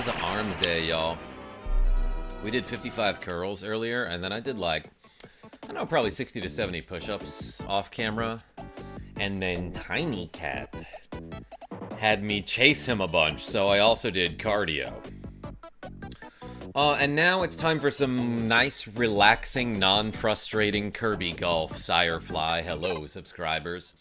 It's an arms day, y'all. We did 55 curls earlier, and then I did like, I don't know, probably 60 to 70 push-ups off camera. And then Tiny Cat had me chase him a bunch, so I also did cardio. And now it's time for some nice, relaxing, non-frustrating Kirby golf. Sirefly, hello, subscribers.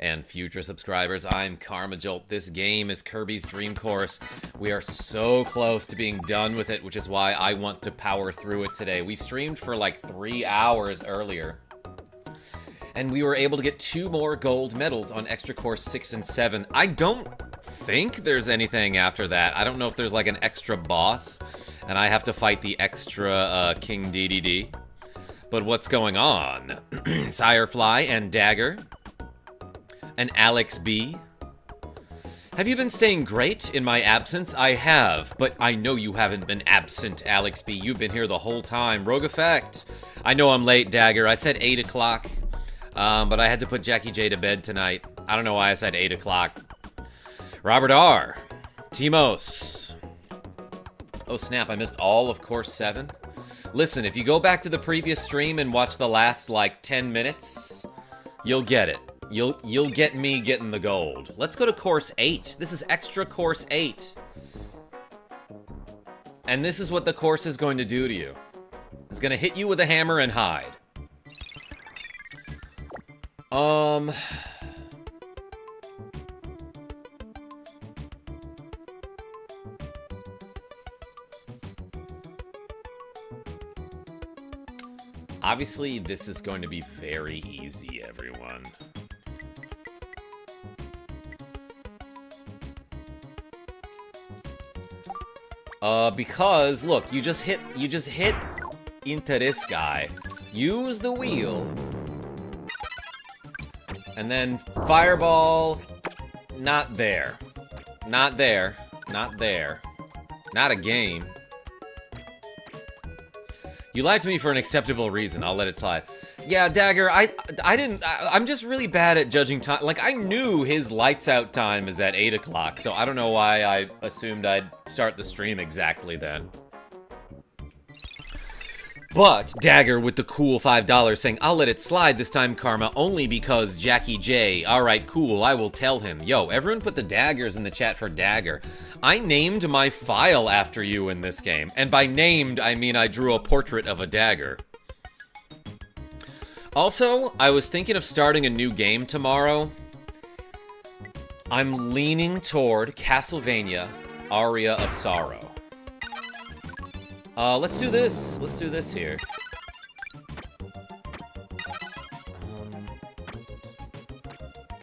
And future subscribers, I'm KarmaJolt. This game is Kirby's Dream Course. We are so close to being done with it, which is why I want to power through it today. We streamed for like 3 hours earlier. And we were able to get 2 more gold medals on Extra Course 6 and 7. I don't think there's anything after that. I don't know if there's like an extra boss, and I have to fight the extra King DDD. But what's going on? Sirefly and Dagger. And Alex B. Have you been staying great in my absence? I have, but I know you haven't been absent, Alex B. You've been here the whole time. Rogue Effect. I know I'm late, Dagger. I said 8 o'clock. But I had to put Jackie J to bed tonight. I don't know why I said 8 o'clock. Robert R. Timos. Oh snap, I missed all of Course 7. Listen, if you go back to the previous stream and watch the last, like, 10 minutes, you'll get it. You'll get me getting the gold. Let's go to Course 8. This is Extra Course 8. And this is what the course is going to do to you. It's going to hit you with a hammer and hide. Obviously, this is going to be very easy, everyone. Because, look, you just hit into this guy. Use the wheel. And then fireball, not there. Not there. Not there. Not a game. You lied to me for an acceptable reason. I'll let it slide. Yeah, Dagger, I'm just really bad at judging time. Like, I knew his lights out time is at 8 o'clock, so I don't know why I assumed I'd start the stream exactly then. But Dagger with the cool $5 saying, I'll let it slide this time, Karma, only because Jackie J. Alright, cool, I will tell him. Yo, everyone put the daggers in the chat for Dagger. I named my file after you in this game. And by named, I mean I drew a portrait of a dagger. Also, I was thinking of starting a new game tomorrow. I'm leaning toward Castlevania, Aria of Sorrow. Let's do this. Let's do this here.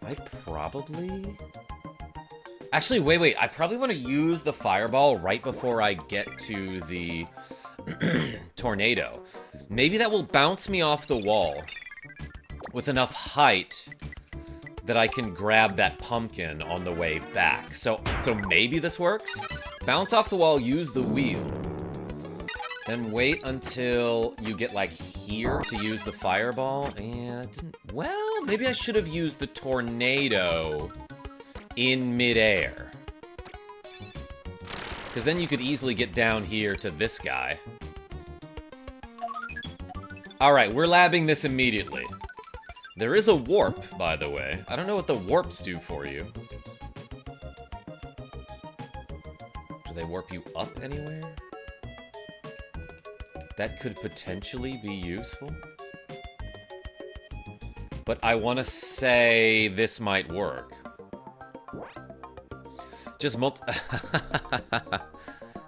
I probably... Actually, wait. I probably want to use the fireball right before I get to the tornado. Maybe that will bounce me off the wall with enough height that I can grab that pumpkin on the way back. So maybe this works? Bounce off the wall, use the wheel. Then wait until you get, like, here to use the fireball. And, well, maybe I should have used the tornado in midair. Because then you could easily get down here to this guy. Alright, we're labbing this immediately. There is a warp, by the way. I don't know what the warps do for you. Do they warp you up anywhere? That could potentially be useful. But I want to say this might work. Just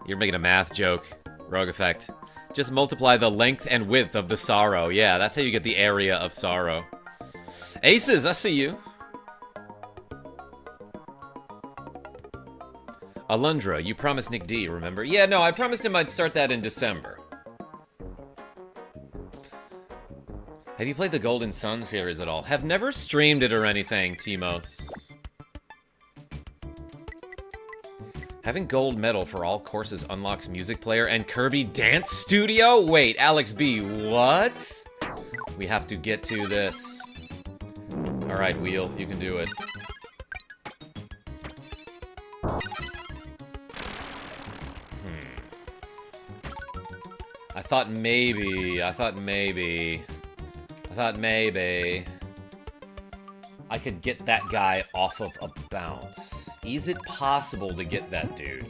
You're making a math joke, Rogue Effect. Just multiply the length and width of the sorrow. Yeah, that's how you get the area of sorrow. Aces, I see you. Alundra, you promised Nick D, remember? Yeah, no, I promised him I'd start that in December. Have you played the Golden Sun series at all? Have never streamed it or anything, Timos. Having gold medal for all courses unlocks music player and Kirby Dance Studio? Wait, Alex B, what? We have to get to this. Alright, Wheel, you can do it. thought maybe I could get that guy off of a bounce. Is it possible to get that dude?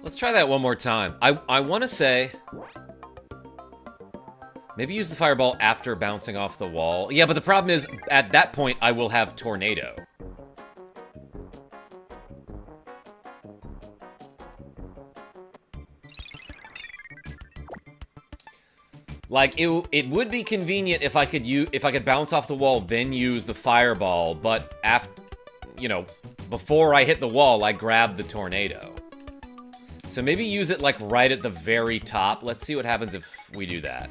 Let's try that one more time. I want to say... maybe use the fireball after bouncing off the wall. Yeah, but the problem is, at that point, I will have tornado. Like, it would be convenient if I could bounce off the wall, then use the fireball, but after, you know, before I hit the wall, I grab the tornado. So maybe use it, like, right at the very top. Let's see what happens if we do that.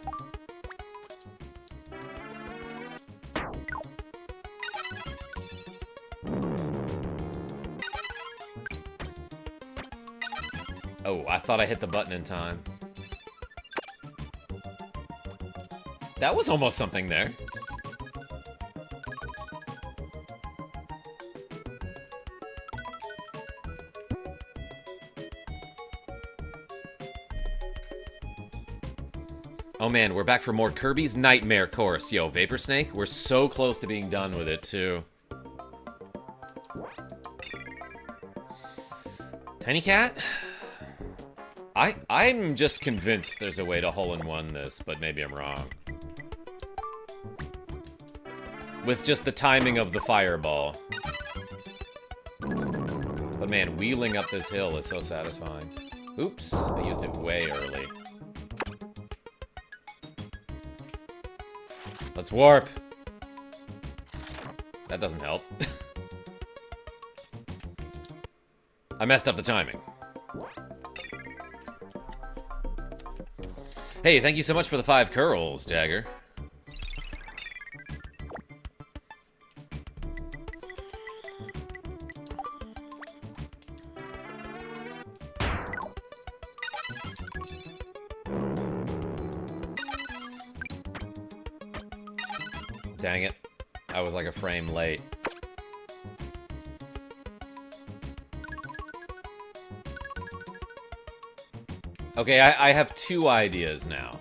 Oh, I thought I hit the button in time. That was almost something there. Oh man, we're back for more Kirby's Nightmare Course. Yo, Vapor Snake, we're so close to being done with it, too. Tiny Cat? I'm just convinced there's a way to hole-in-one this, but maybe I'm wrong. With just the timing of the fireball. But man, wheeling up this hill is so satisfying. Oops, I used it way early. Let's warp. That doesn't help. I messed up the timing. Hey, thank you so much for the 5 curls, Dagger. Dang it. I was like a frame late. Okay, I have 2 ideas now.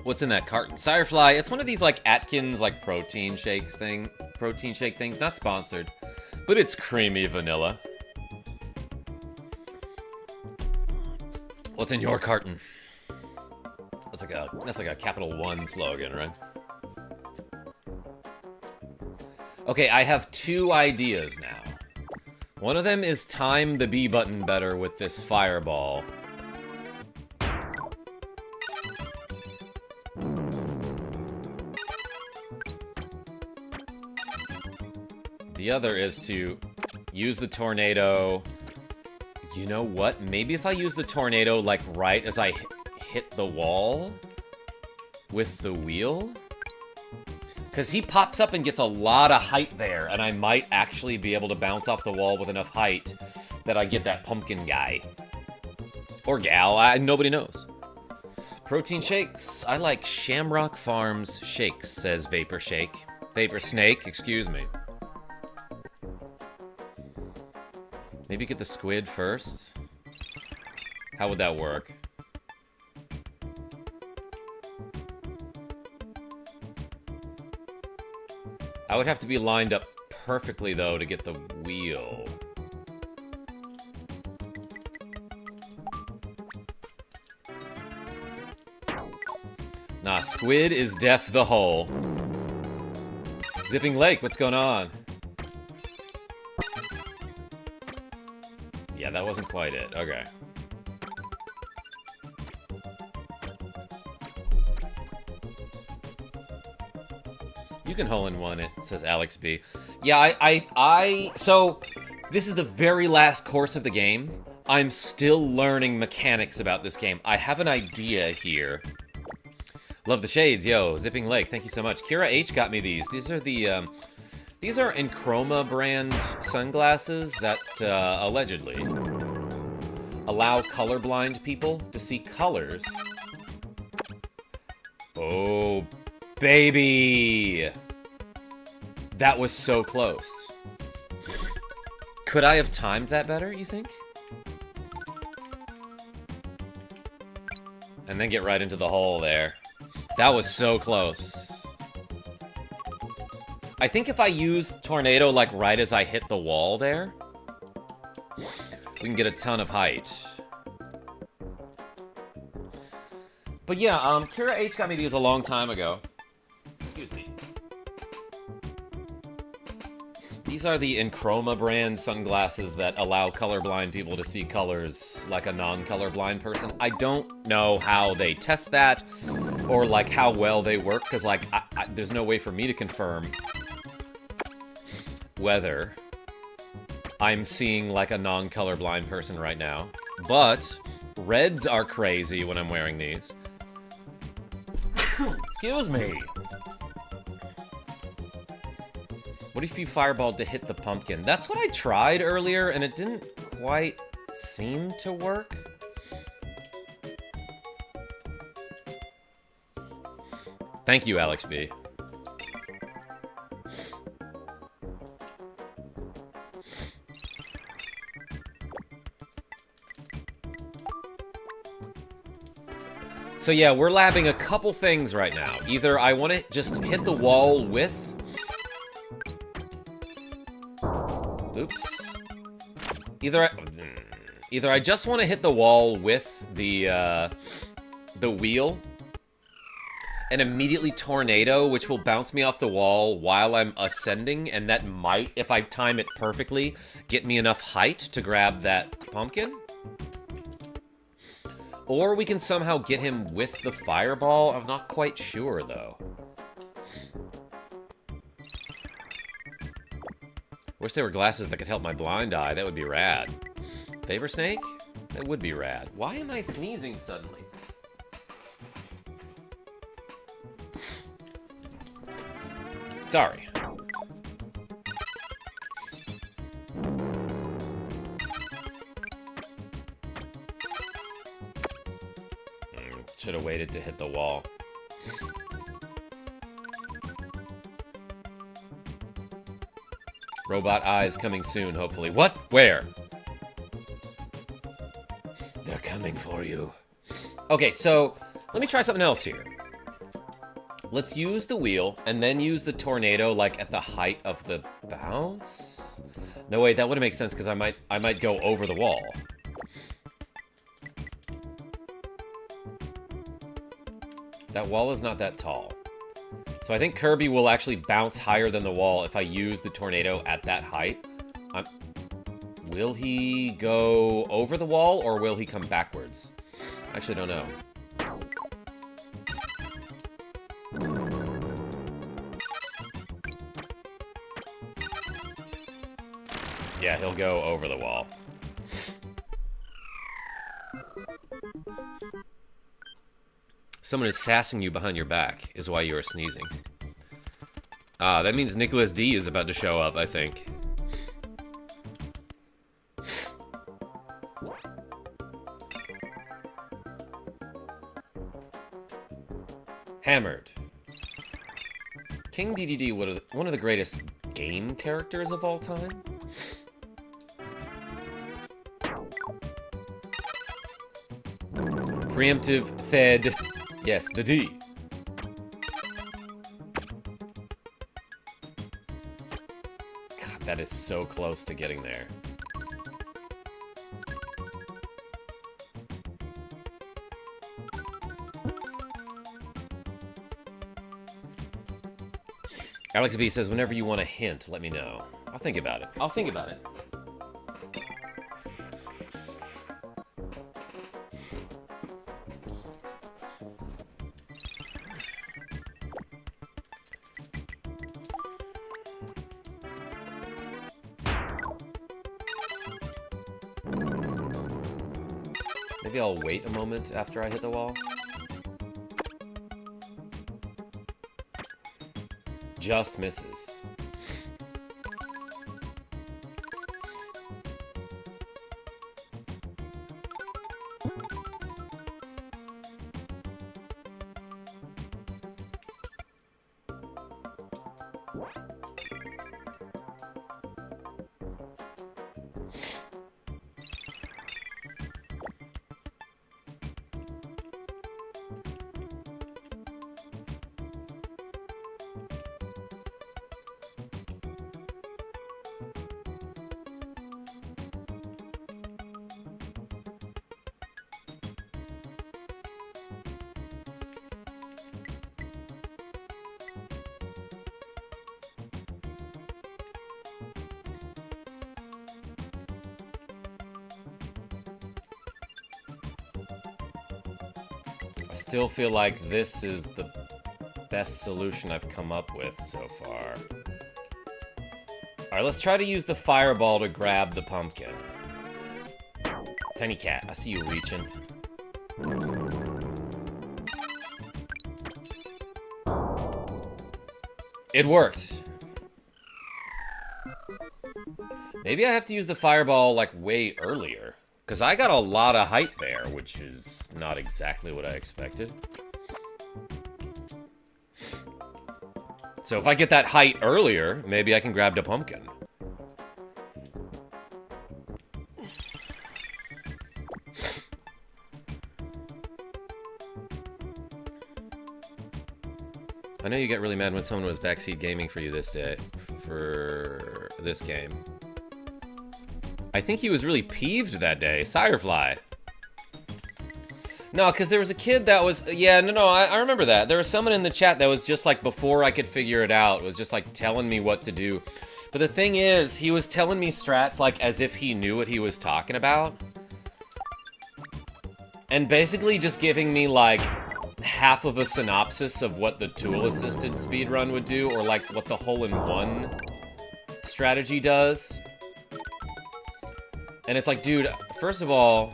What's in that carton? Firefly, it's one of these like Atkins like protein shake things, not sponsored, but it's creamy vanilla. What's in your carton? That's like a Capital One slogan, right? Okay, I have 2 ideas now. One of them is time the B button better with this fireball. The other is to use the tornado. You know what? Maybe if I use the tornado, like, right as I hit the wall with the wheel? Because he pops up and gets a lot of height there, and I might actually be able to bounce off the wall with enough height that I get that pumpkin guy. Or gal, nobody knows. Protein shakes. I like Shamrock Farms shakes, says Vapor Shake. Vapor Snake, excuse me. Maybe get the squid first? How would that work? I would have to be lined up perfectly, though, to get the wheel. Nah, squid is deaf the hole. Zipping Lake, what's going on? Yeah, that wasn't quite it. Okay. You can hole-in-one it, says Alex B. Yeah, so, this is the very last course of the game. I'm still learning mechanics about this game. I have an idea here. Love the shades, yo. Zipping Lake, thank you so much. Kira H got me these. These are the, these are Enchroma brand sunglasses that, allegedly allow colorblind people to see colors. Oh, baby! That was so close. Could I have timed that better, you think? And then get right into the hole there. That was so close. I think if I use Tornado, like, right as I hit the wall there, we can get a ton of height. But yeah, Kira H got me these a long time ago. Excuse me. These are the Enchroma brand sunglasses that allow colorblind people to see colors like a non-colorblind person. I don't know how they test that, or like how well they work, because like there's no way for me to confirm whether I'm seeing like a non-colorblind person right now. But reds are crazy when I'm wearing these. Excuse me. What if you fireballed to hit the pumpkin? That's what I tried earlier, and it didn't quite seem to work. Thank you, Alex B. So yeah, we're labbing a couple things right now. Either I want to just hit the wall with... Oops. Either I just want to hit the wall with the wheel and immediately tornado, which will bounce me off the wall while I'm ascending, and that might, if I time it perfectly, get me enough height to grab that pumpkin. Or we can somehow get him with the fireball. I'm not quite sure, though. Wish there were glasses that could help my blind eye. That would be rad. Favor Snake? That would be rad. Why am I sneezing suddenly? Sorry. Should have waited to hit the wall. Robot eyes coming soon, hopefully. What? Where? They're coming for you. Okay, so let me try something else here. Let's use the wheel and then use the tornado like at the height of the bounce. No, wait, that wouldn't make sense because I might go over the wall. That wall is not that tall. So I think Kirby will actually bounce higher than the wall if I use the tornado at that height. Will he go over the wall or will he come backwards? I actually don't know. Yeah, he'll go over the wall. Someone is sassing you behind your back, is why you are sneezing. Ah, that means Nicholas D is about to show up, I think. Hammered. King DDD, one of the greatest game characters of all time? Preemptive Fed. Yes, the D. God, that is so close to getting there. Alex B says, whenever you want a hint, let me know. I'll think about it. I'll think about it. Maybe I'll wait a moment after I hit the wall. Just misses. Still feel like this is the best solution I've come up with so far. Alright, let's try to use the fireball to grab the pumpkin. Tiny cat, I see you reaching. It worked. Maybe I have to use the fireball, like, way earlier. Because I got a lot of height there, which is not exactly what I expected. So if I get that height earlier, maybe I can grab the pumpkin. I know you get really mad when someone was backseat gaming for you this day, for this game. I think he was really peeved that day. Sirefly. No, because there was a kid that was... Yeah, no, I remember that. There was someone in the chat that was just like, before I could figure it out, was just like telling me what to do. But the thing is, he was telling me strats like as if he knew what he was talking about. And basically just giving me like half of a synopsis of what the tool-assisted speedrun would do, or like what the hole-in-one strategy does. And it's like, dude, first of all...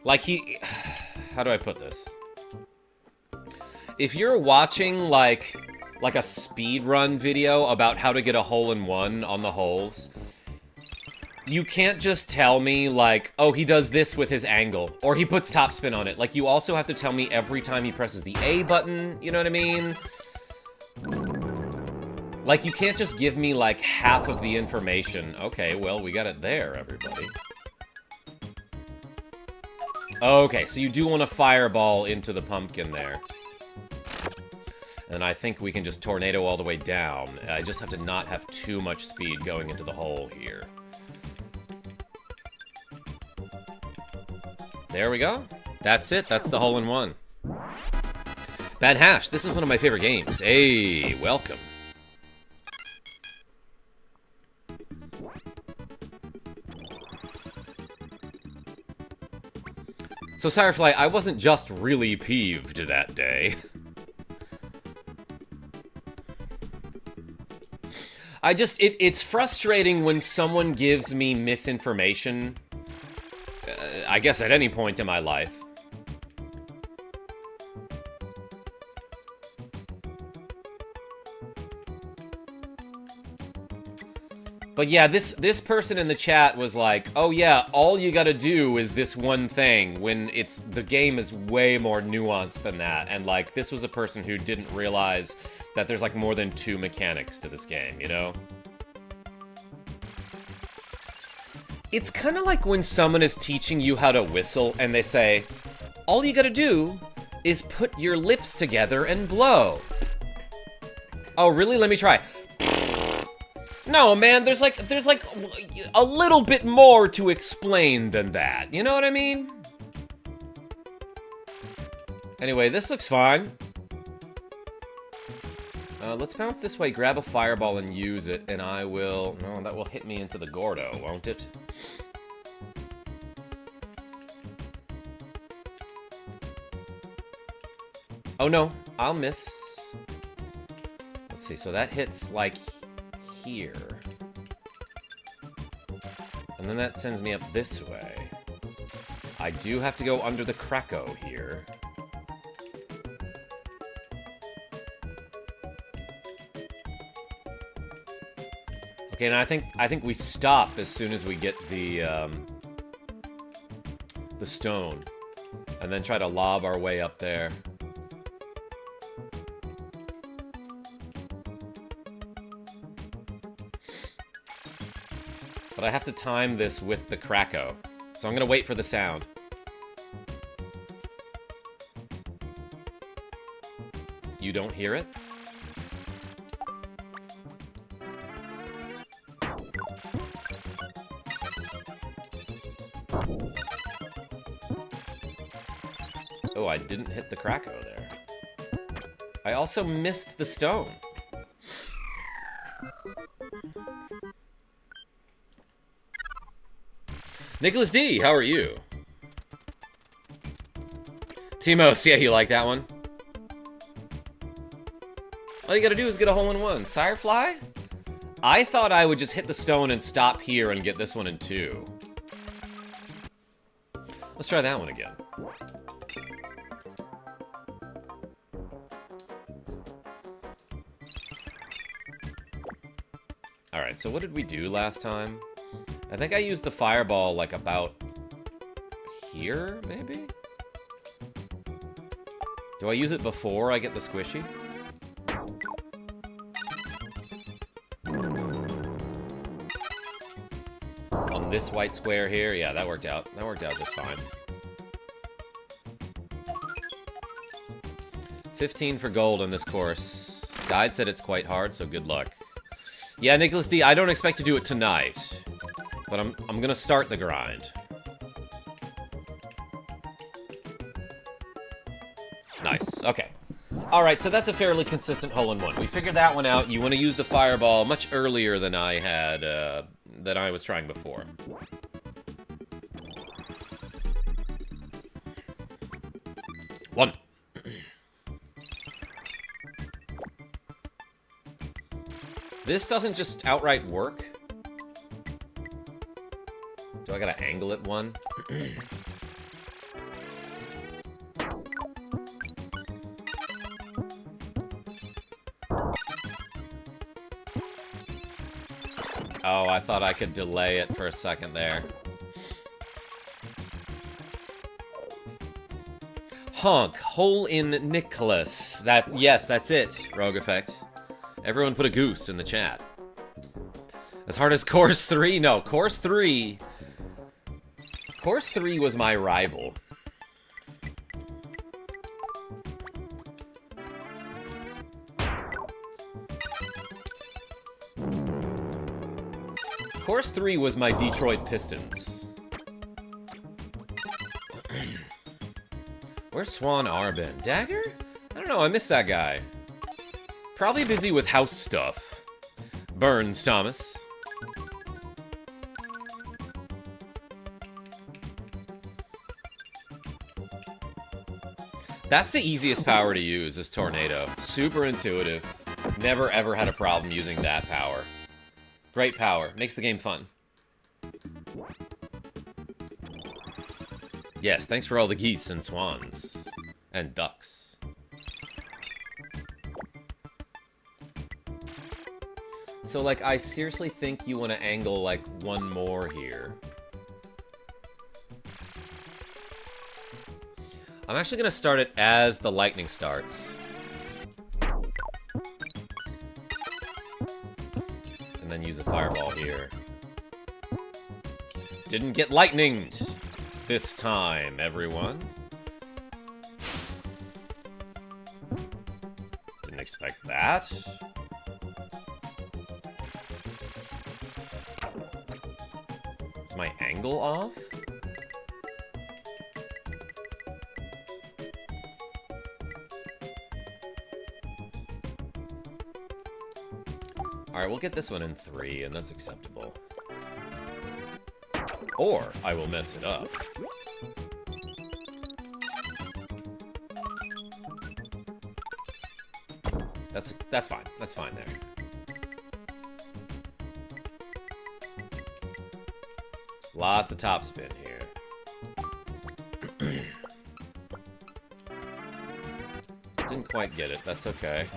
Like, how do I put this? If you're watching, like a speedrun video about how to get a hole-in-one on the holes, you can't just tell me, like, oh, he does this with his angle, or he puts topspin on it. Like, you also have to tell me every time he presses the A button, you know what I mean? Like, you can't just give me, like, half of the information. Okay, well, we got it there, everybody. Okay, so you do want to fireball into the pumpkin there. And I think we can just tornado all the way down. I just have to not have too much speed going into the hole here. There we go. That's it. That's the hole-in-one. Bad Hash, this is one of my favorite games. Hey, welcome. So, Sirefly, I wasn't just really peeved that day. It's frustrating when someone gives me misinformation, I guess at any point in my life. But yeah, this person in the chat was like, oh yeah, all you gotta do is this one thing, when the game is way more nuanced than that. And like, this was a person who didn't realize that there's like more than 2 mechanics to this game, you know? It's kind of like when someone is teaching you how to whistle and they say, all you gotta do is put your lips together and blow. Oh, really? Let me try. No, man, there's like a little bit more to explain than that. You know what I mean? Anyway, this looks fine. Let's bounce this way, grab a fireball and use it, and I will... No, that will hit me into the Gordo, won't it? Oh no, I'll miss. Let's see, so that hits like... here. And then that sends me up this way. I do have to go under the Krakow here. Okay, and I think we stop as soon as we get the stone. And then try to lob our way up there. But I have to time this with the Krakow. So I'm gonna wait for the sound. You don't hear it? Oh, I didn't hit the Krakow there. I also missed the stone. Nicholas D, how are you? Timos, yeah, you like that one? All you gotta do is get a hole-in-one. Sirefly? I thought I would just hit the stone and stop here and get this one in 2. Let's try that one again. Alright, so what did we do last time? I think I used the fireball, like, about here, maybe? Do I use it before I get the squishy? On this white square here? Yeah, that worked out. That worked out just fine. 15 for gold in this course. Guide said it's quite hard, so good luck. Yeah, Nicholas D, I don't expect to do it tonight. But I'm gonna start the grind. Nice, okay. Alright, so that's a fairly consistent hole-in-one. We figured that one out. You want to use the fireball much earlier than I had, than I was trying before. One. This doesn't just outright work. Do I gotta angle it one? Oh, I thought I could delay it for a second there. Honk, hole in Nicholas. Yes, that's it, Rogue Effect. Everyone put a goose in the chat. As hard as Course 3? No, Course 3... Course 3 was my rival. Course 3 was my Detroit Pistons. Where's Swan Arbin? Dagger? I don't know, I missed that guy. Probably busy with house stuff. Burns, Thomas. That's the easiest power to use, is Tornado. Super intuitive. Never ever had a problem using that power. Great power. Makes the game fun. Yes, thanks for all the geese and swans. And ducks. So, like, I seriously think you want to angle, like, one more here. I'm actually going to start it as the lightning starts. And then use a fireball here. Didn't get lightninged this time, everyone. Didn't expect that. Is my angle off? Alright, we'll get this one in 3, and that's acceptable. Or, I will mess it up. That's fine. That's fine there. Lots of topspin here. Didn't quite get it. That's okay.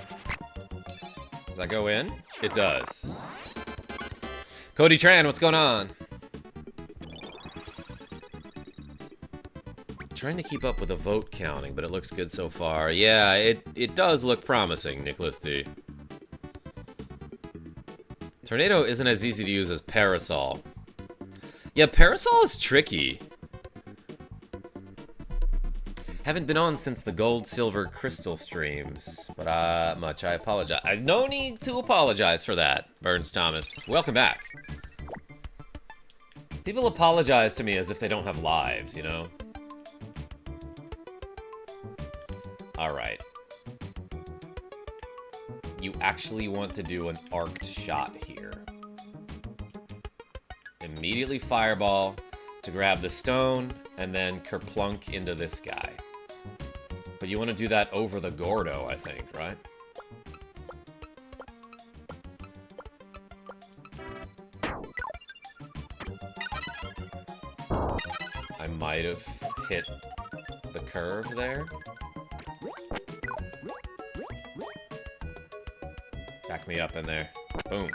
Does that go in? It does. Cody Tran, what's going on? Trying to keep up with the vote counting, but it looks good so far. Yeah, it does look promising, Nicholas D. Tornado isn't as easy to use as Parasol. Yeah, Parasol is tricky. Haven't been on since the gold, silver, crystal streams, but much. I apologize. No need to apologize for that, Burns Thomas. Welcome back. People apologize to me as if they don't have lives, you know? Alright. You actually want to do an arced shot here. Immediately fireball to grab the stone, and then kerplunk into this guy. But you want to do that over the Gordo, I think, right? I might have hit the curve there. Back me up in there. Boom.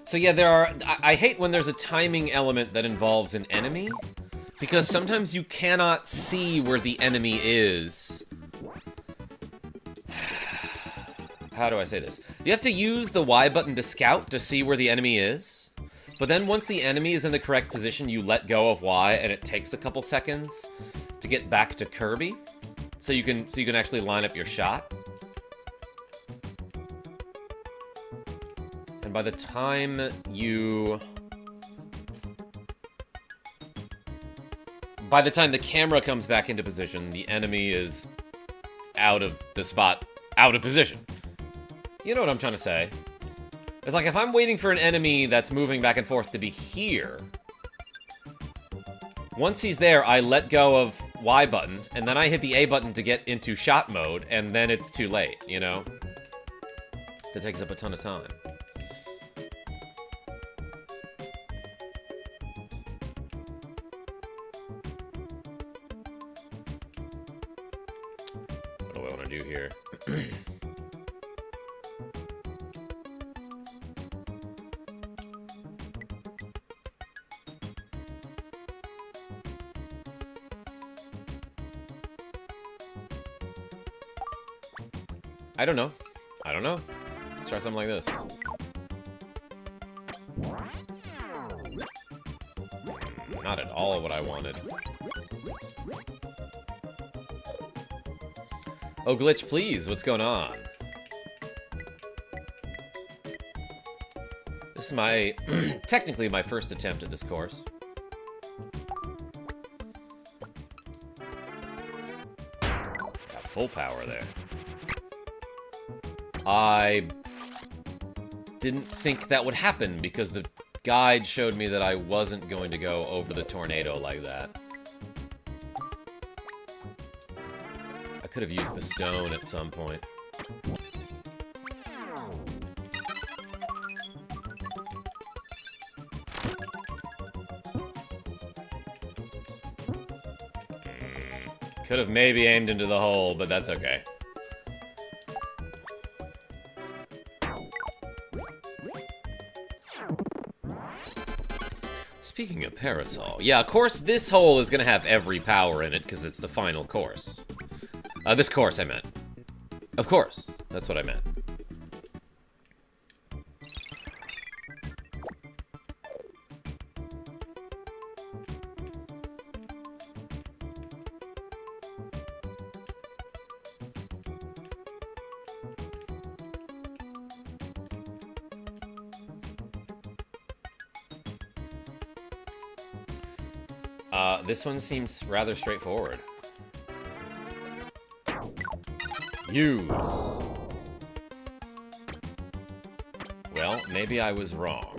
So yeah, there are... I hate when there's a timing element that involves an enemy, because sometimes you cannot see where the enemy is. How do I say this? You have to use the Y button to scout to see where the enemy is, but then once the enemy is in the correct position, you let go of Y, and it takes a couple seconds to get back to Kirby. So you can actually line up your shot. And by the time the camera comes back into position, the enemy is out of the spot, out of position. You know what I'm trying to say. It's like if I'm waiting for an enemy that's moving back and forth to be here, once he's there, I let go of Y button, and then I hit the A button to get into shot mode, and then it's too late, you know? That takes up a ton of time. What do I want to do here? I don't know. I don't know. Let's try something like this. Not at all what I wanted. Oh, Glitch, please. What's going on? This is my... technically my first attempt at this course. Got full power there. I didn't think that would happen because the guide showed me that I wasn't going to go over the tornado like that. I could have used the stone at some point. Could have maybe aimed into the hole, but that's okay. Speaking of Parasol, yeah, of course this hole is gonna have every power in it because it's the final course. This course, I meant. Of course, that's what I meant. This one seems rather straightforward. Use. Well, maybe I was wrong.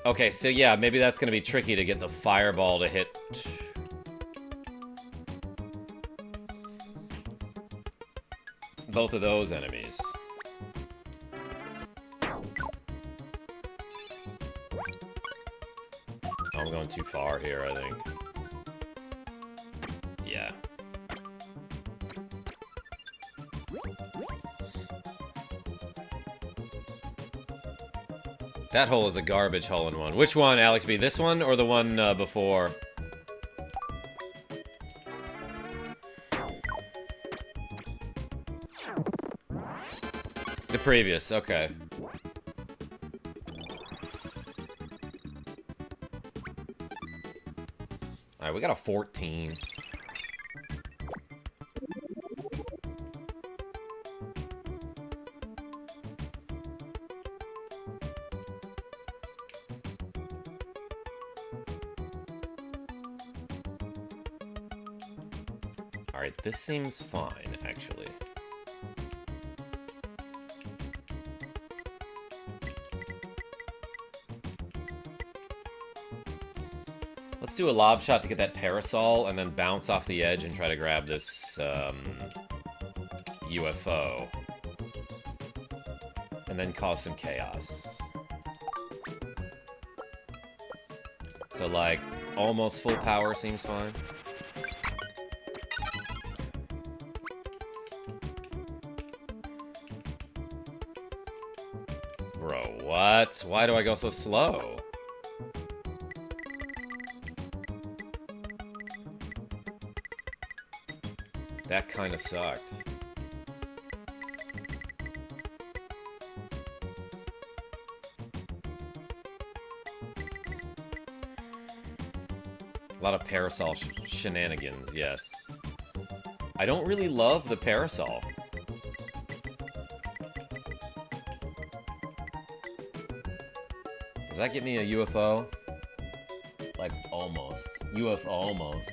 Okay, so yeah, maybe that's gonna be tricky to get the fireball to hit. Both of those enemies. Oh, I'm going too far here, I think. Yeah. That hole is a garbage hole-in-one. Which one, Alex B? This one or the one before? The previous, okay. Alright, we got a 14. Alright, this seems fine, actually. Let's do a lob shot to get that parasol, and then bounce off the edge and try to grab this, UFO. And then cause some chaos. So, like, almost full power seems fine. Bro, what? Why do I go so slow? That kind of sucked. A lot of parasol shenanigans, yes. I don't really love the parasol. Does that get me a UFO? Like, almost. UFO almost.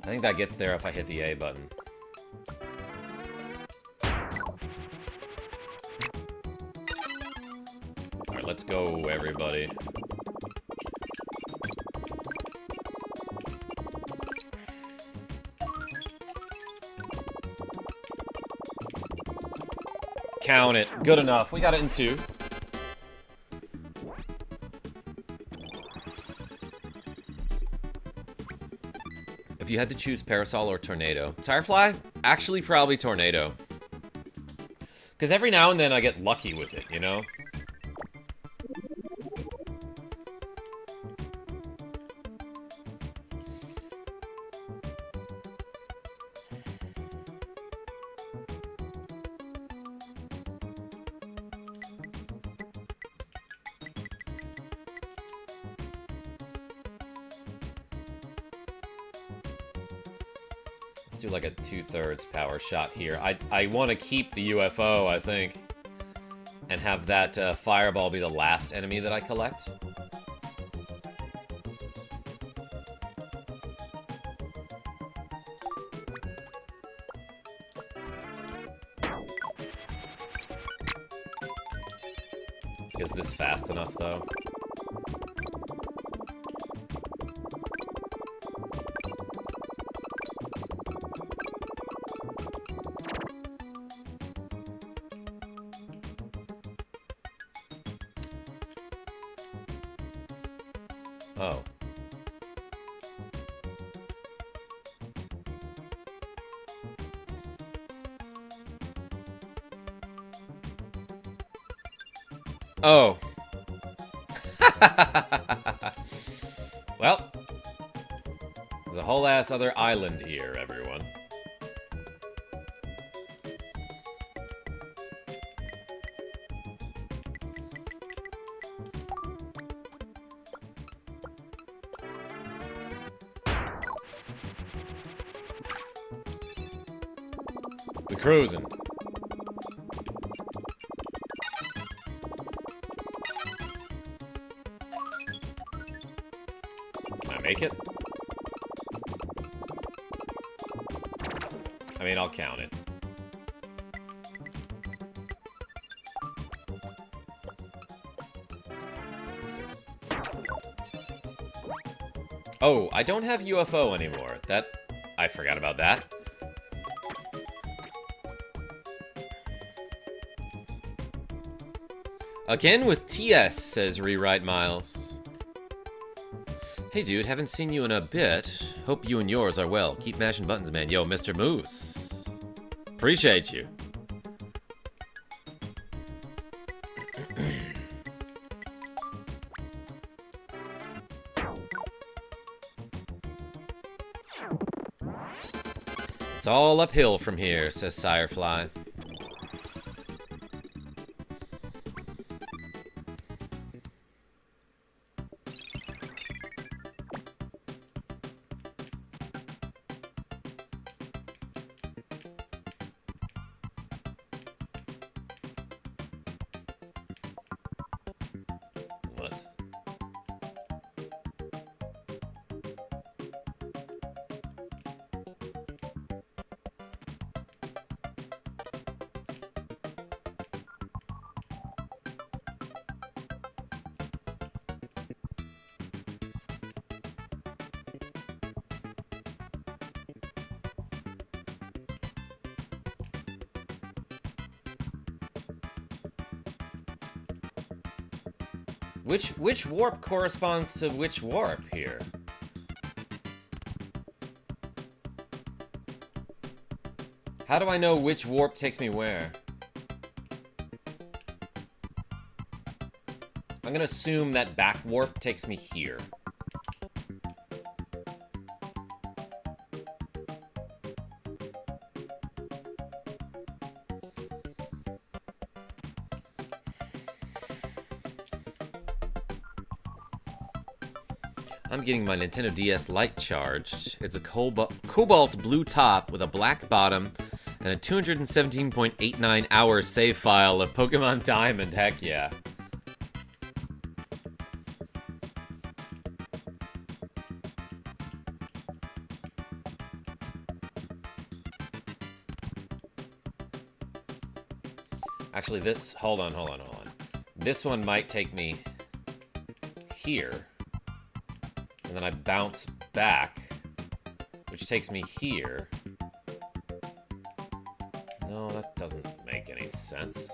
I think that gets there if I hit the A button. Alright, let's go, everybody. Count it. Good enough. We got it in 2. If you had to choose Parasol or Tornado. Firefly? Actually, probably Tornado. Because every now and then I get lucky with it, you know? Do like a 2/3 power shot here. I want to keep the UFO, I think, and have that fireball be the last enemy that I collect. Is this fast enough, though? Oh. Oh. Well, there's a whole ass other island here, everyone. We're cruising. Can I make it? I mean, I'll count it. Oh, I don't have UFO anymore. I forgot about that. Again with TS, says Rewrite Miles. Hey dude, haven't seen you in a bit. Hope you and yours are well. Keep mashing buttons, man. Yo, Mr. Moose. Appreciate you. It's all uphill from here, says Sirefly. Which warp corresponds to which warp here? How do I know which warp takes me where? I'm gonna assume that back warp takes me here. I'm getting my Nintendo DS Lite charged. It's a cobalt blue top with a black bottom and a 217.89 hour save file of Pokemon Diamond. Heck yeah. Actually, this... Hold on. This one might take me here. And then I bounce back, which takes me here. No, that doesn't make any sense.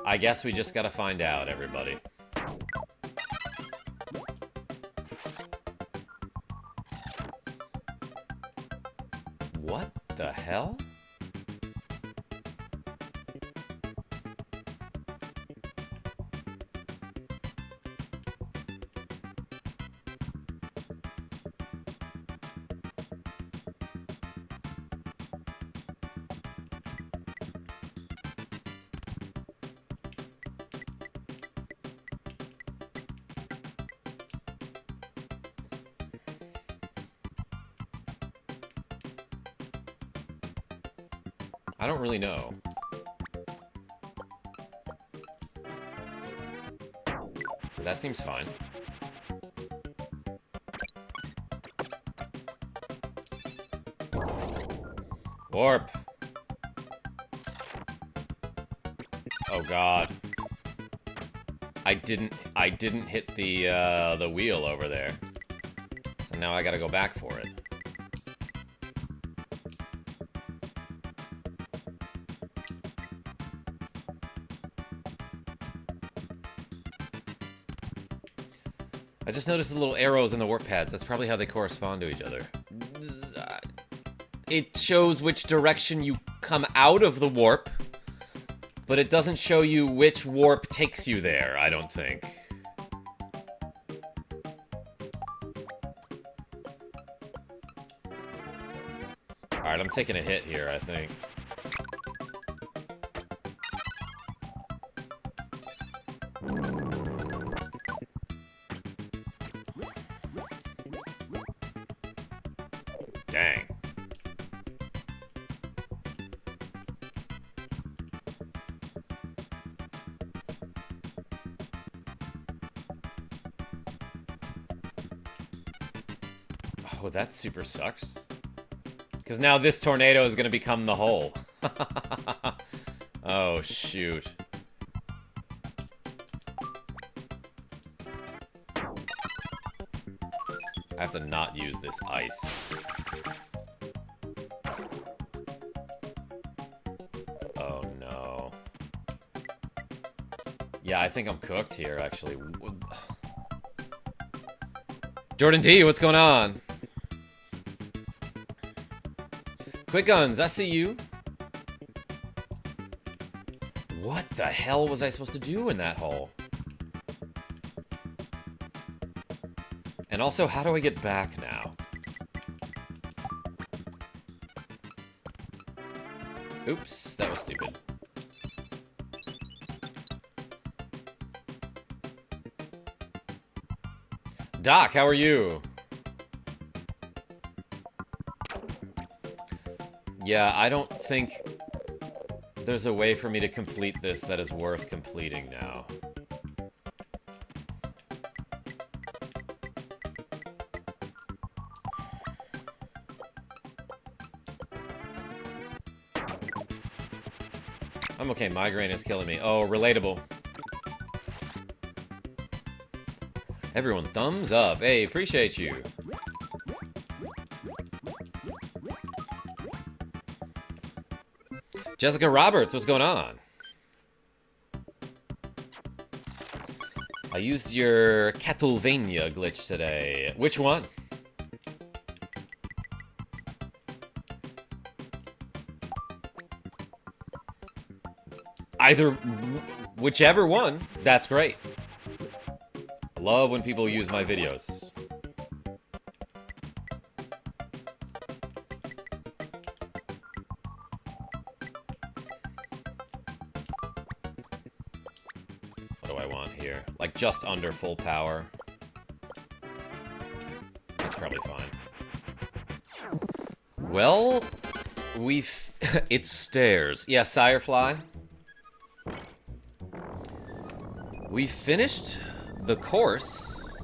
I guess we just gotta find out, everybody. What the hell? I don't really know. But that seems fine. Warp. Oh god. I didn't hit the wheel over there. So now I gotta go back for it. I just noticed the little arrows in the warp pads. That's probably how they correspond to each other. It shows which direction you come out of the warp, but it doesn't show you which warp takes you there, I don't think. Alright, I'm taking a hit here, I think. Dang. Oh, that super sucks. Because now this tornado is going to become the hole. Oh, shoot. I have to not use this ice. Oh no. Yeah, I think I'm cooked here, actually. Jordan D, what's going on? Quick Guns, I see you. What the hell was I supposed to do in that hole? And also, how do I get back now? Oops, that was stupid. Doc, how are you? Yeah, I don't think there's a way for me to complete this that is worth completing now. I'm okay, migraine is killing me. Oh, relatable. Everyone, thumbs up. Hey, appreciate you. Jessica Roberts, what's going on? I used your Castlevania glitch today. Which one? Either, whichever one, that's great. I love when people use my videos. What do I want here? Like just under full power. That's probably fine. Well, it's stairs. Yeah, Sirefly. We finished the course.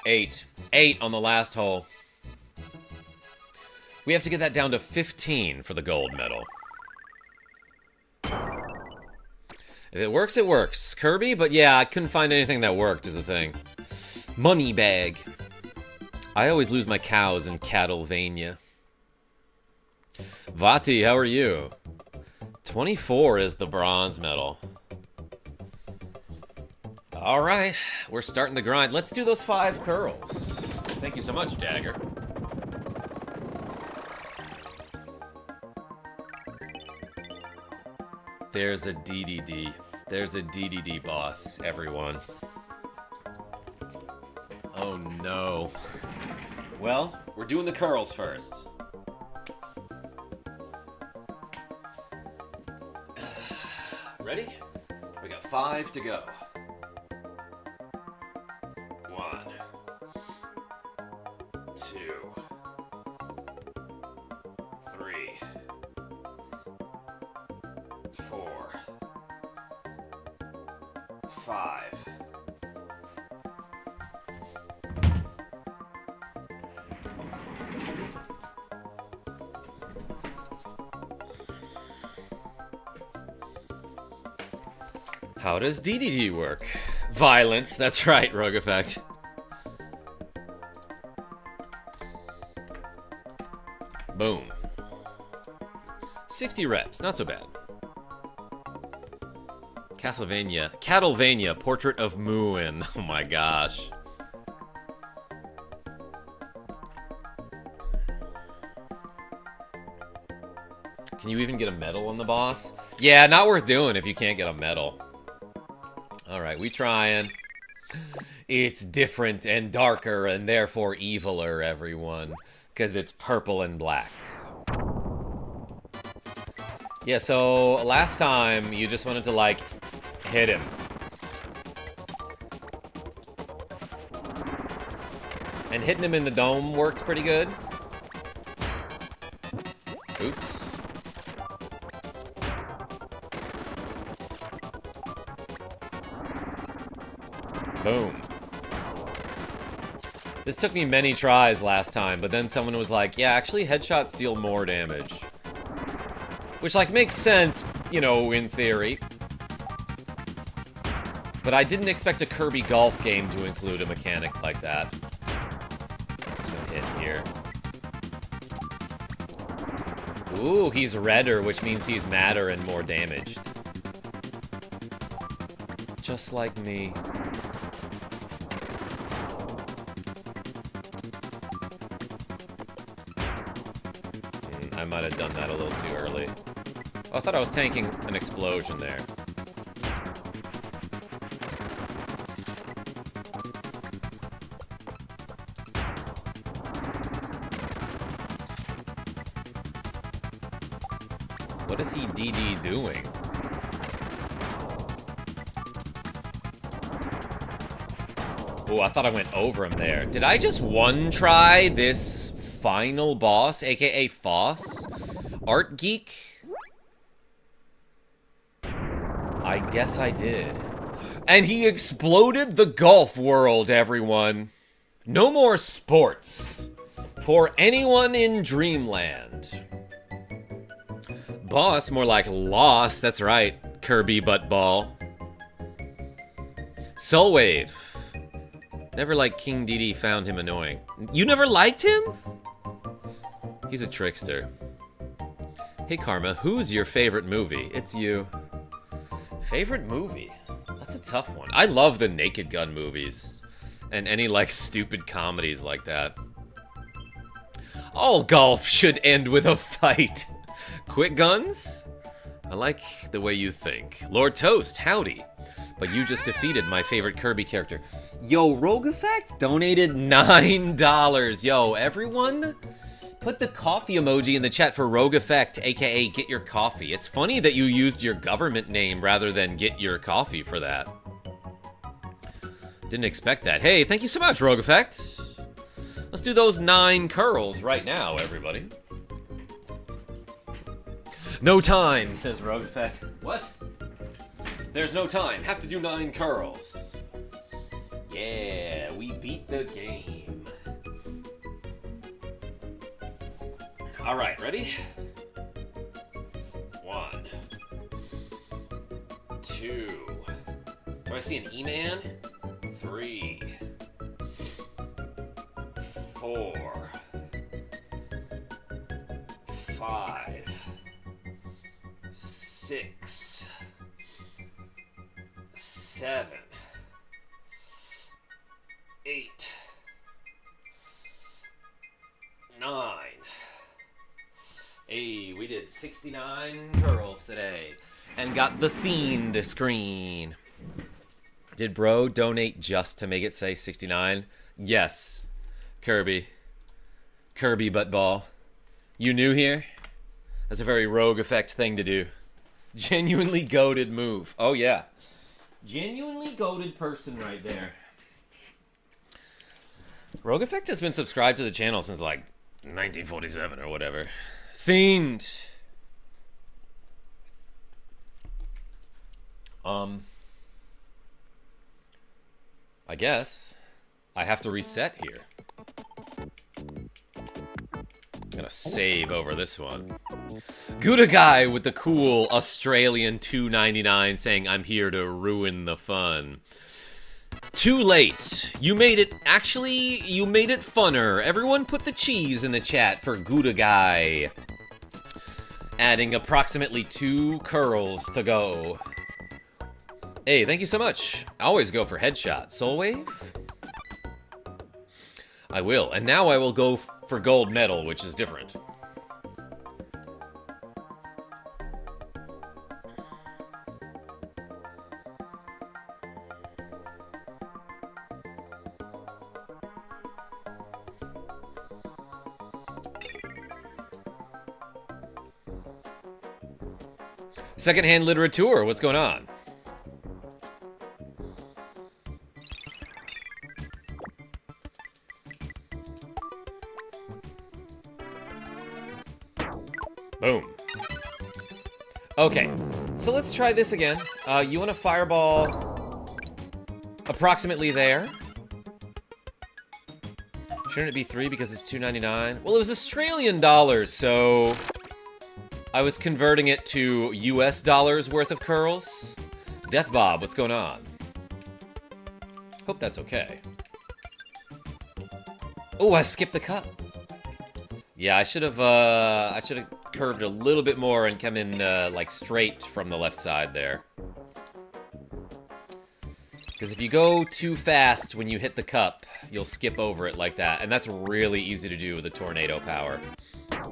Eight on the last hole. We have to get that down to 15 for the gold medal. If it works, it works. Kirby, but yeah, I couldn't find anything that worked is the thing. Money bag. I always lose my cows in Castlevania. Vati, how are you? 24 is the bronze medal. All right, we're starting the grind. Let's do those 5 curls. Thank you so much, Dagger. There's a DDD. There's a DDD boss, everyone. Oh no. Well, we're doing the curls first. Ready? We got 5 to go. 1, 2, 3, 4, 5. How does DDD work? Violence, that's right, Rogue Effect. Boom. 60 reps, not so bad. Castlevania, Portrait of Muin. Oh my gosh. Can you even get a medal on the boss? Yeah, not worth doing if you can't get a medal. Alright, we trying. It's different and darker and therefore eviler, everyone. Because it's purple and black. Yeah, so last time you just wanted to, like, hit him. And hitting him in the dome works pretty good. Oops. Boom. This took me many tries last time, but then someone was like, yeah, actually headshots deal more damage. Which, like, makes sense, you know, in theory. But I didn't expect a Kirby golf game to include a mechanic like that. No hit here. Ooh, he's redder, which means he's madder and more damaged. Just like me. I might have done that a little too early. Oh, I thought I was tanking an explosion there. What is he DD doing? Oh, I thought I went over him there. Did I just one-try this final boss, aka Foss? Art Geek? I guess I did. And he exploded the golf world, everyone. No more sports for anyone in Dreamland. Boss, more like lost, that's right. Kirby Buttball. Soulwave. Never liked King Dedede, found him annoying. You never liked him? He's a trickster. Hey Karma, who's your favorite movie? It's you. Favorite movie? That's a tough one. I love the Naked Gun movies. And any, like, stupid comedies like that. All golf should end with a fight. Quick guns? I like the way you think. Lord Toast, howdy. But you just defeated my favorite Kirby character. Yo, Rogue Effect donated $9. Yo, everyone, put the coffee emoji in the chat for Rogue Effect, aka Get Your Coffee. It's funny that you used your government name rather than Get Your Coffee for that. Didn't expect that. Hey, thank you so much, Rogue Effect. Let's do those 9 curls right now, everybody. No time, says Rogue Effect. What? There's no time. Have to do 9 curls. Yeah, we beat the game. All right, ready? 1, 2. Do I see an E-Man? 3, 4, 5, 6, 7, 8, 9. Hey, we did 69 curls today and got the themed screen. Did bro donate just to make it say 69? Yes, Kirby. Kirby Buttball. You new here? That's a very Rogue Effect thing to do. Genuinely goated move. Oh yeah. Genuinely goated person right there. Rogue Effect has been subscribed to the channel since like 1947 or whatever. Themed. I guess I have to reset here. I'm gonna save over this one. Gouda guy with the cool Australian $2.99 saying I'm here to ruin the fun. Too late. You made it, actually, you made it funner. Everyone put the cheese in the chat for Gouda guy. Adding approximately 2 curls to go. Hey, thank you so much. I always go for headshot. Soulwave? I will. And now I will go for gold medal, which is different. Secondhand literature, what's going on? Boom. Okay, so let's try this again. You want a fireball approximately there? Shouldn't it be 3 because it's $2.99? Well, it was Australian dollars, so I was converting it to US dollars worth of curls. Death Bob, what's going on? Hope that's okay. Oh, I skipped the cup. Yeah, I should have curved a little bit more and come in like straight from the left side there. Because if you go too fast when you hit the cup, you'll skip over it like that, and that's really easy to do with the tornado power. I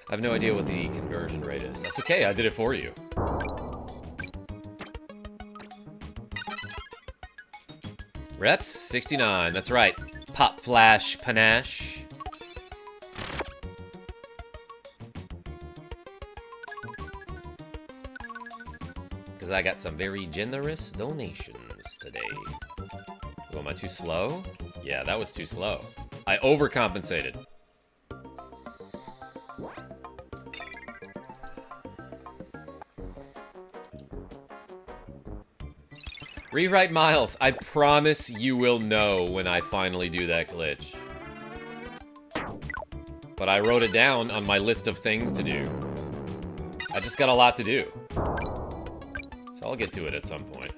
have no idea what the conversion rate is. That's okay, I did it for you. Reps, 69, that's right. Pop, flash, panache. Because I got some very generous donations today. Oh, am I too slow? Yeah, that was too slow. I overcompensated. Rewrite Miles, I promise you will know when I finally do that glitch. But I wrote it down on my list of things to do. I just got a lot to do. So I'll get to it at some point.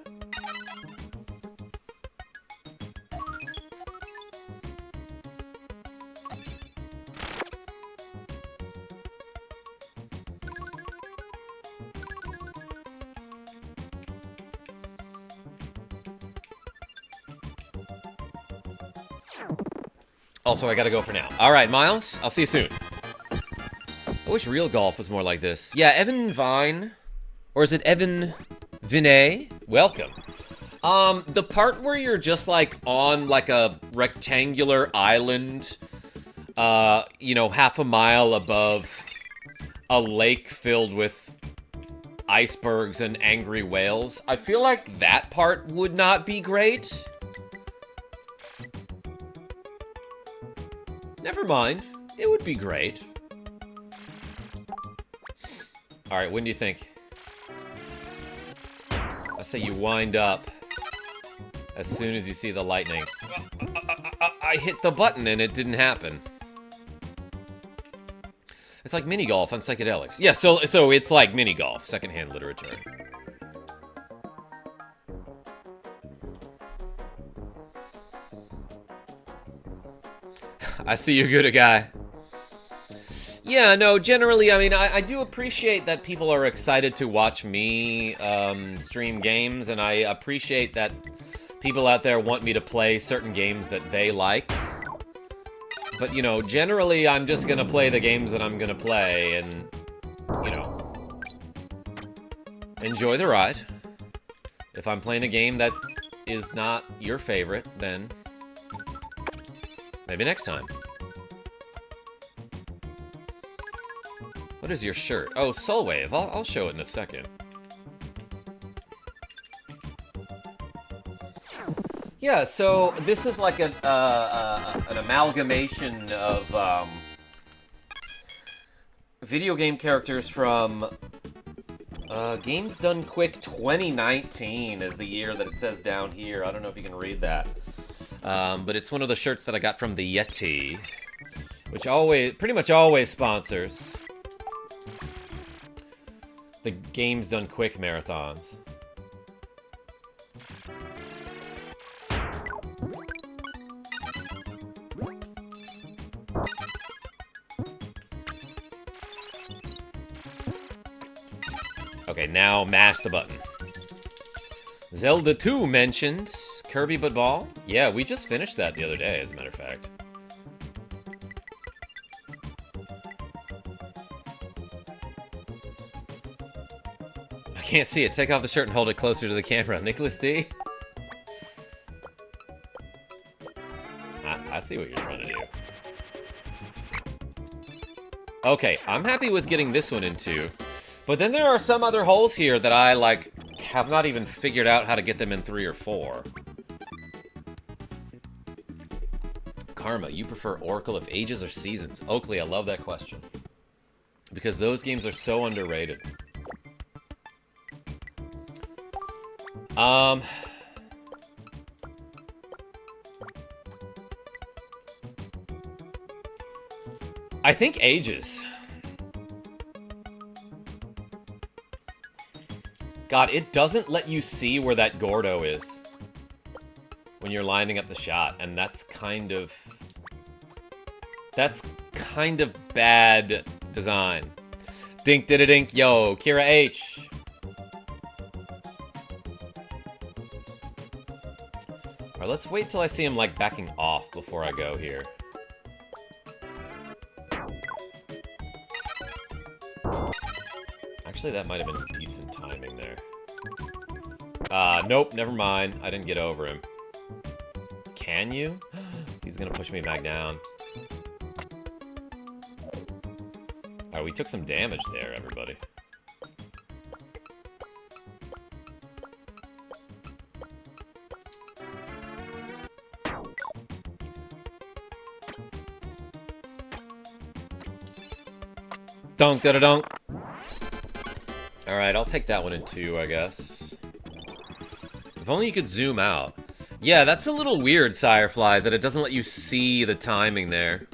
Also, I gotta go for now. Alright, Miles, I'll see you soon. I wish real golf was more like this. Yeah, Evan Vine, or is it Evan Vinay? Welcome. The part where you're just like on like a rectangular island, you know, half a mile above a lake filled with icebergs and angry whales. I feel like that part would not be great. Never mind. It would be great. Alright, when do you think? I say you wind up as soon as you see the lightning. I hit the button and it didn't happen. It's like mini golf on psychedelics. Yeah, so it's like mini golf, secondhand literature. I see you're good a guy. Yeah, no, generally, I mean, I do appreciate that people are excited to watch me stream games, and I appreciate that people out there want me to play certain games that they like. But, you know, generally, I'm just gonna play the games that I'm gonna play, and, you know, enjoy the ride. If I'm playing a game that is not your favorite, then maybe next time. What is your shirt? Oh, Soulwave. I'll show it in a second. Yeah, so this is like an amalgamation of video game characters from Games Done Quick 2019 is the year that it says down here. I don't know if you can read that. But it's one of the shirts that I got from the Yeti, which pretty much always sponsors the Games Done Quick marathons. Okay, now mash the button. Zelda 2 mentioned Kirby but Ball. Yeah, we just finished that the other day, as a matter of fact. I can't see it. Take off the shirt and hold it closer to the camera. Nicholas D? I see what you're trying to do. Okay, I'm happy with getting this one into. But then there are some other holes here that I, like, have not even figured out how to get them in 3 or 4. Karma, you prefer Oracle of Ages or Seasons? Oakley, I love that question. Because those games are so underrated. I think Ages. God, it doesn't let you see where that Gordo is when you're lining up the shot, and that's kind of bad design. Dink did a dink, yo, Kira H. Alright, let's wait till I see him like backing off before I go here. Actually, that might have been decent timing there. Nope, never mind. I didn't get over him. Can you? He's gonna push me back down. Alright, we took some damage there, everybody. Dunk, da da dunk. Alright, I'll take that one in 2, I guess. If only you could zoom out. Yeah, that's a little weird, Sirefly, that it doesn't let you see the timing there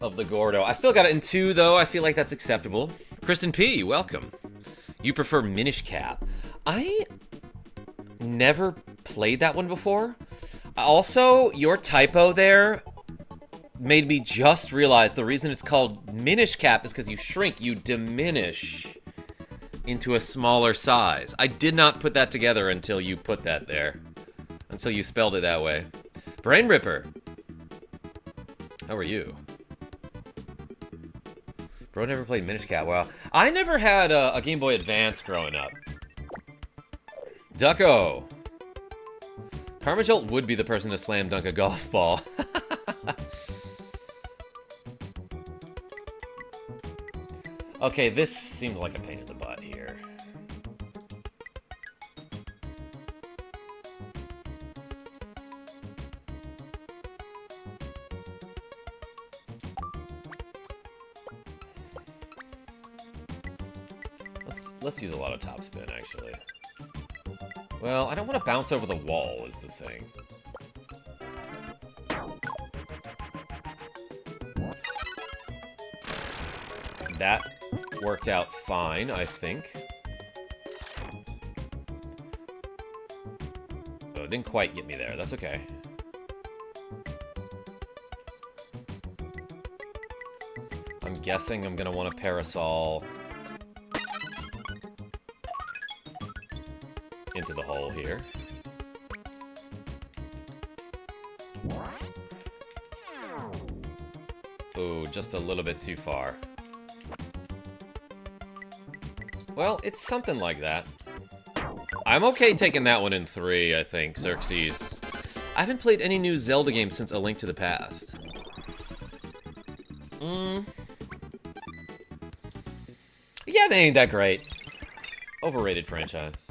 of the Gordo. I still got it in 2, though. I feel like that's acceptable. Kristen P., welcome. You prefer Minish Cap. I never played that one before. Also, your typo there made me just realize the reason it's called Minish Cap is because you shrink, you diminish into a smaller size. I did not put that together until you put that there. Until you spelled it that way. Brain Ripper. How are you? Bro never played Minish Cap. Well, I never had a Game Boy Advance growing up. Ducko. KarmaJolt would be the person to slam dunk a golf ball. Okay, this seems like a pain in the butt here. Let's use a lot of top spin, actually. Well, I don't want to bounce over the wall, is the thing. That worked out fine, I think. Oh, it didn't quite get me there. That's okay. I'm guessing I'm gonna want a parasol into the hole here. Oh, just a little bit too far. Well, it's something like that. I'm okay taking that one in 3, I think, Xerxes. I haven't played any new Zelda game since A Link to the Past. Yeah, they ain't that great. Overrated franchise.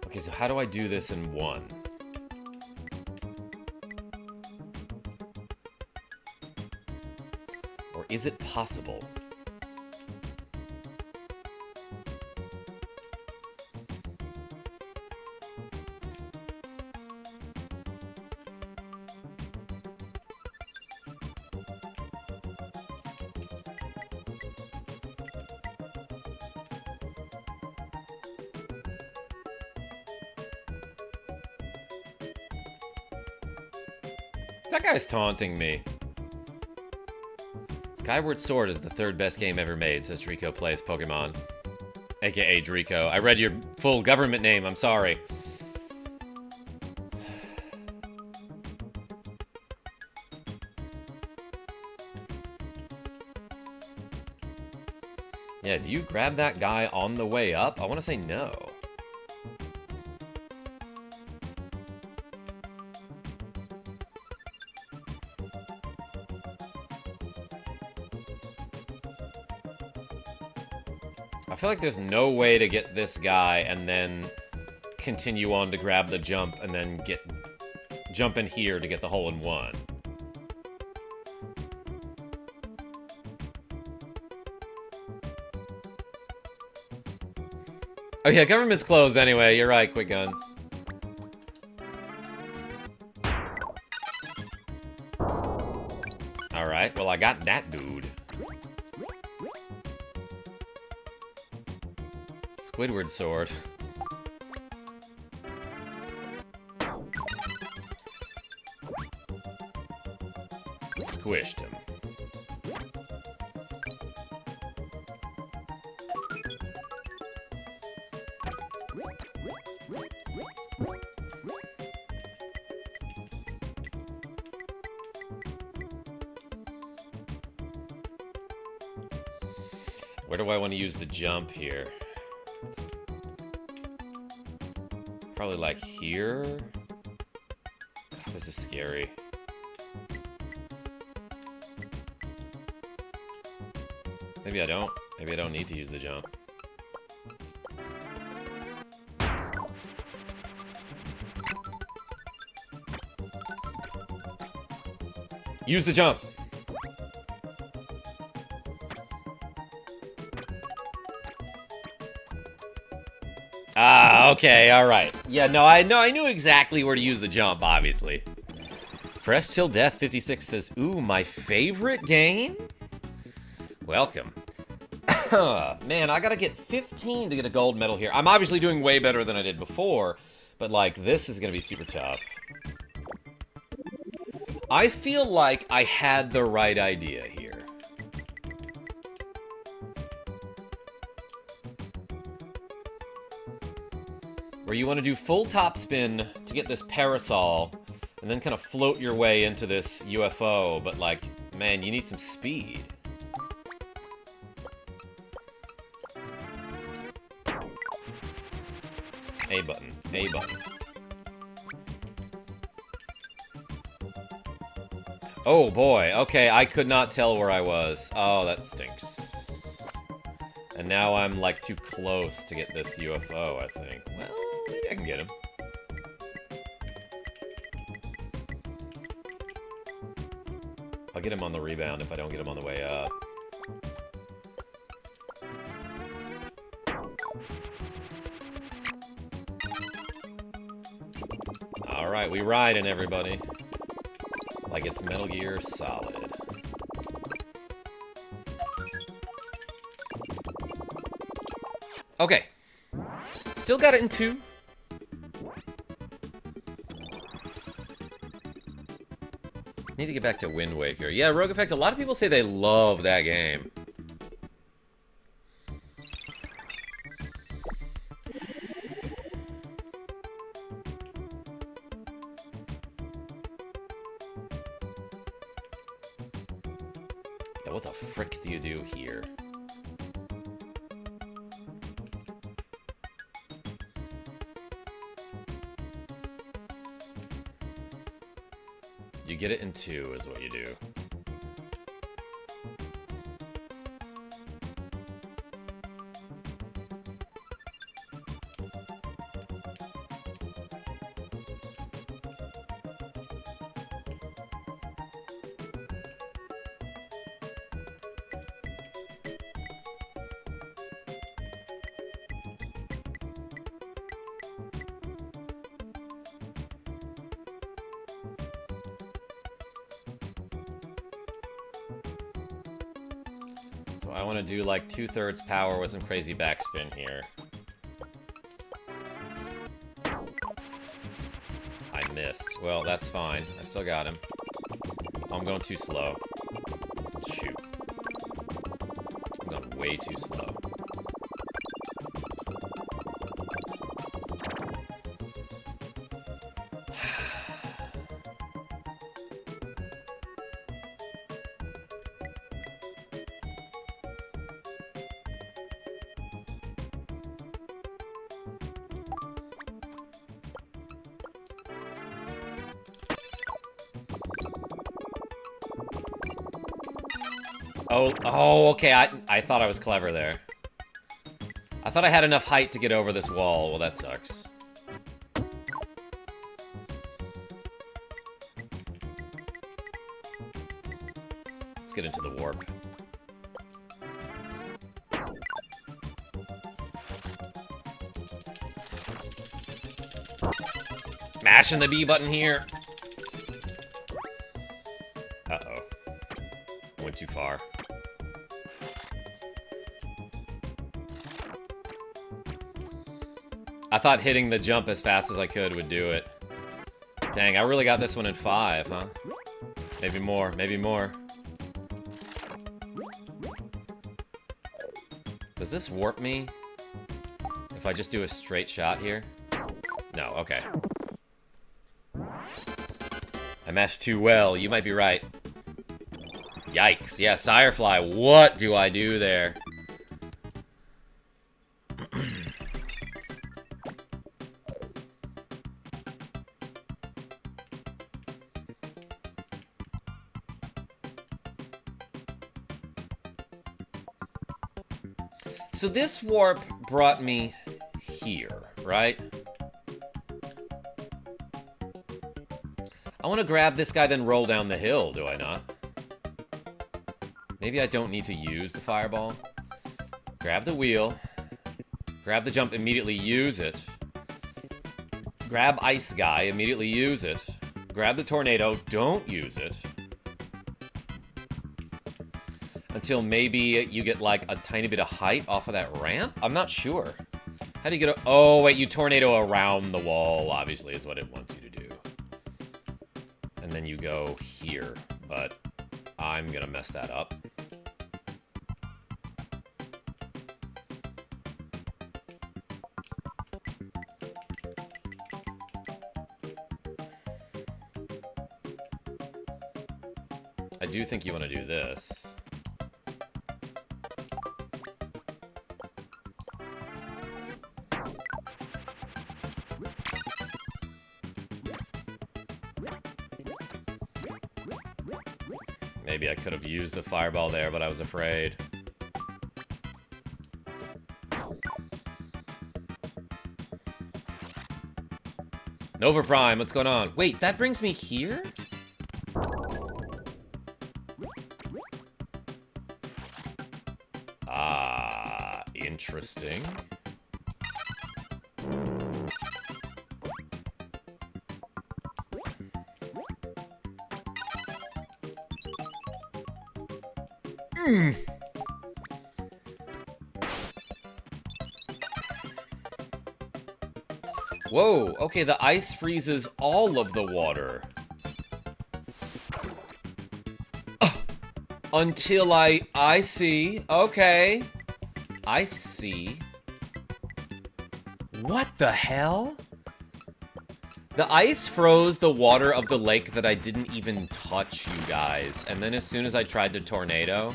Okay, so how do I do this in 1? Or is it possible? That guy's taunting me. Skyward Sword is the 3rd best game ever made, says Drico Plays Pokemon. AKA Drico. I read your full government name, I'm sorry. Yeah, do you grab that guy on the way up? I want to say no. I feel like there's no way to get this guy and then continue on to grab the jump and then jump in here to get the hole in 1. Oh yeah, government's closed anyway. You're right, quick guns. Alright, well I got that dude. Squidward sword. Squished him. Where do I want to use the jump here? Probably like here? God, this is scary. Maybe I don't. Maybe I don't need to use the jump. Use the jump! Ah, okay, alright. Yeah, no, I knew exactly where to use the jump, obviously. Fresh Till Death 56 says, ooh, my favorite game? Welcome. Man, I gotta get 15 to get a gold medal here. I'm obviously doing way better than I did before, but, like, this is gonna be super tough. I feel like I had the right idea here. Where you want to do full topspin to get this parasol, and then kind of float your way into this UFO, but like, man, you need some speed. A button, A button. Oh boy, okay, I could not tell where I was. Oh, that stinks. And now I'm like too close to get this UFO, I think. Well, maybe I can get him. I'll get him on the rebound if I don't get him on the way up. Alright, we riding, everybody. Like it's Metal Gear Solid. Okay. Still got it in 2. Need to get back to Wind Waker. Yeah, Rogue Effect, a lot of people say they love that game. Yeah, what the frick do you do here? You get it in 2 is what you do. So I want to do like 2/3 power with some crazy backspin here. I missed. Well, that's fine. I still got him. I'm going too slow. Shoot. I'm going way too slow. Oh, okay, I thought I was clever there. I thought I had enough height to get over this wall. Well, that sucks. Let's get into the warp. Mashing the B button here. Uh-oh. too far. I thought hitting the jump as fast as I could would do it. Dang, I really got this one in 5, huh? Maybe more, maybe more. Does this warp me? If I just do a straight shot here? No, okay. I meshed too well, you might be right. Yikes, yeah, Firefly, what do I do there? So this warp brought me here, right? I want to grab this guy, then roll down the hill, do I not? Maybe I don't need to use the fireball. Grab the wheel. Grab the jump, immediately use it. Grab ice guy, immediately use it. Grab the tornado, don't use it. Until maybe you get, like, a tiny bit of height off of that ramp? I'm not sure. How do you get a... Oh, wait, you tornado around the wall, obviously, is what it wants you to do. And then you go here, but I'm gonna mess that up. I do think you want to do this. Maybe I could have used the fireball there, but I was afraid. Nova Prime, what's going on? Wait, that brings me here? Ah, interesting. Whoa, okay, the ice freezes all of the water. Until I see. Okay. I see. What the hell? The ice froze the water of the lake that I didn't even touch, you guys. And then as soon as I tried to tornado,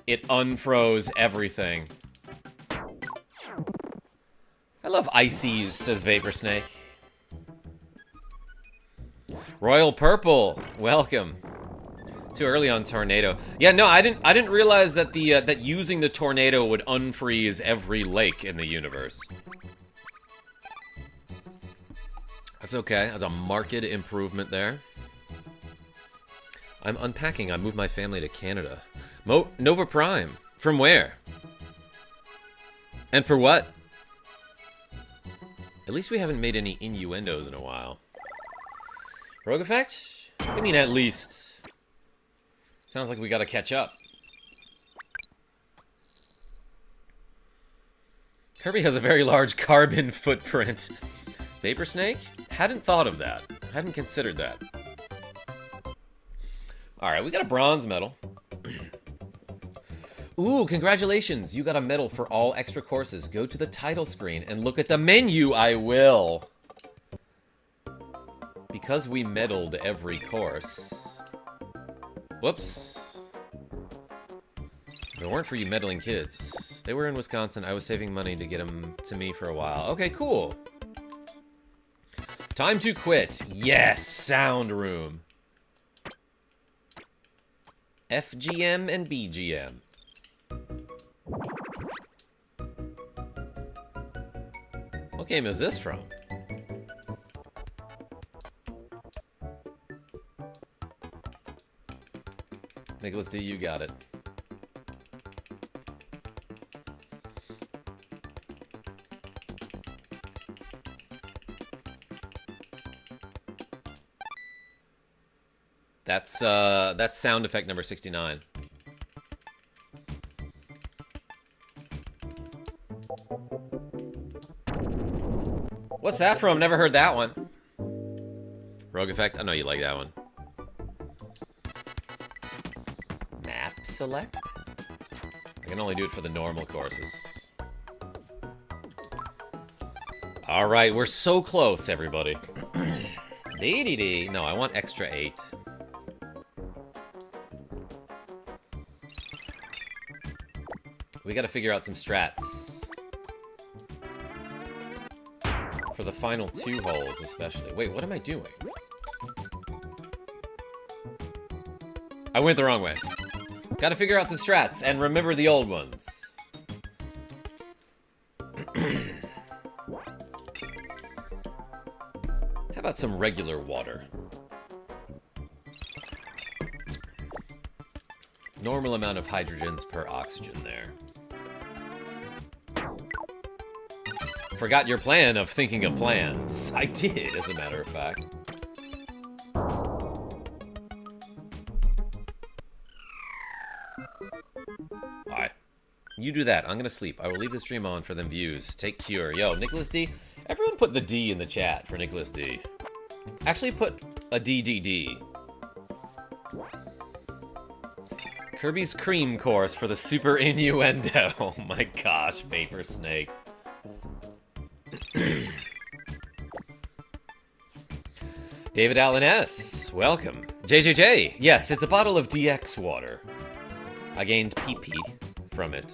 it unfroze everything. I love ices, says Vapor Snake. Royal Purple, welcome. Too early on tornado. Yeah, no, I didn't realize that that using the tornado would unfreeze every lake in the universe. That's okay. That's a marked improvement there. I'm unpacking. I moved my family to Canada. Nova Prime. From where? And for what? At least we haven't made any innuendos in a while. Rogue Effect? What do you mean at least? Sounds like we gotta catch up. Kirby has a very large carbon footprint. Vapor Snake? Hadn't thought of that. Hadn't considered that. Alright, we got a bronze medal. Ooh, congratulations! You got a medal for all extra courses. Go to the title screen and look at the menu. I will. Because we medaled every course. Whoops. If it weren't for you meddling kids. They were in Wisconsin. I was saving money to get them to me for a while. Okay, cool. Time to quit. Yes, sound room. FGM and BGM. What game is this from? Nicholas D, you got it. That's sound effect number 69. What's that from? Never heard that one. Rogue effect? I know you like that one. Map select? I can only do it for the normal courses. Alright, we're so close, everybody. Dee-dee-dee. No, I want extra 8. We gotta figure out some strats. For the final 2 holes, especially. Wait, what am I doing? I went the wrong way. Gotta figure out some strats and remember the old ones. How about some regular water? Normal amount of hydrogens per oxygen there. Forgot your plan of thinking of plans. I did, as a matter of fact. Alright. You do that. I'm gonna sleep. I will leave the stream on for them views. Take cure. Yo, Nicholas D. Everyone put the D in the chat for Nicholas D. Actually put a DDD. Kirby's Cream course for the super innuendo. Oh my gosh, Vapor Snake. David Allen S. Welcome. JJJ. Yes, it's a bottle of DX water. I gained PP from it.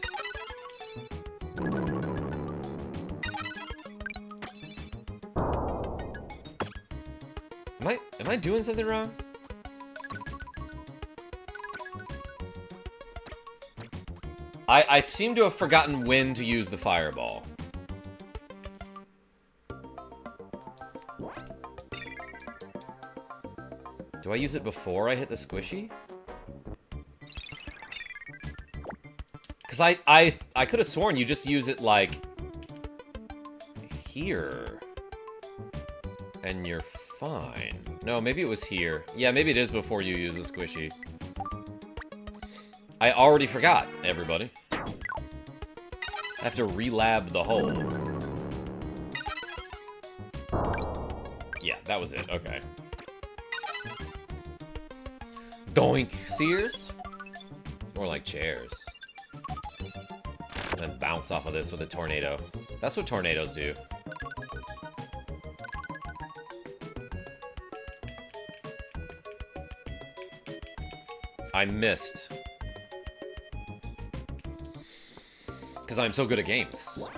Am I doing something wrong? I seem to have forgotten when to use the fireball. Do I use it before I hit the squishy? Because I could have sworn you just use it, like, here. And you're fine. No, maybe it was here. Yeah, maybe it is before you use the squishy. I already forgot, everybody. I have to relab the hole. Yeah, that was it. Okay. Doink! Sears? More like chairs. And then bounce off of this with a tornado. That's what tornadoes do. I missed. Because I'm so good at games.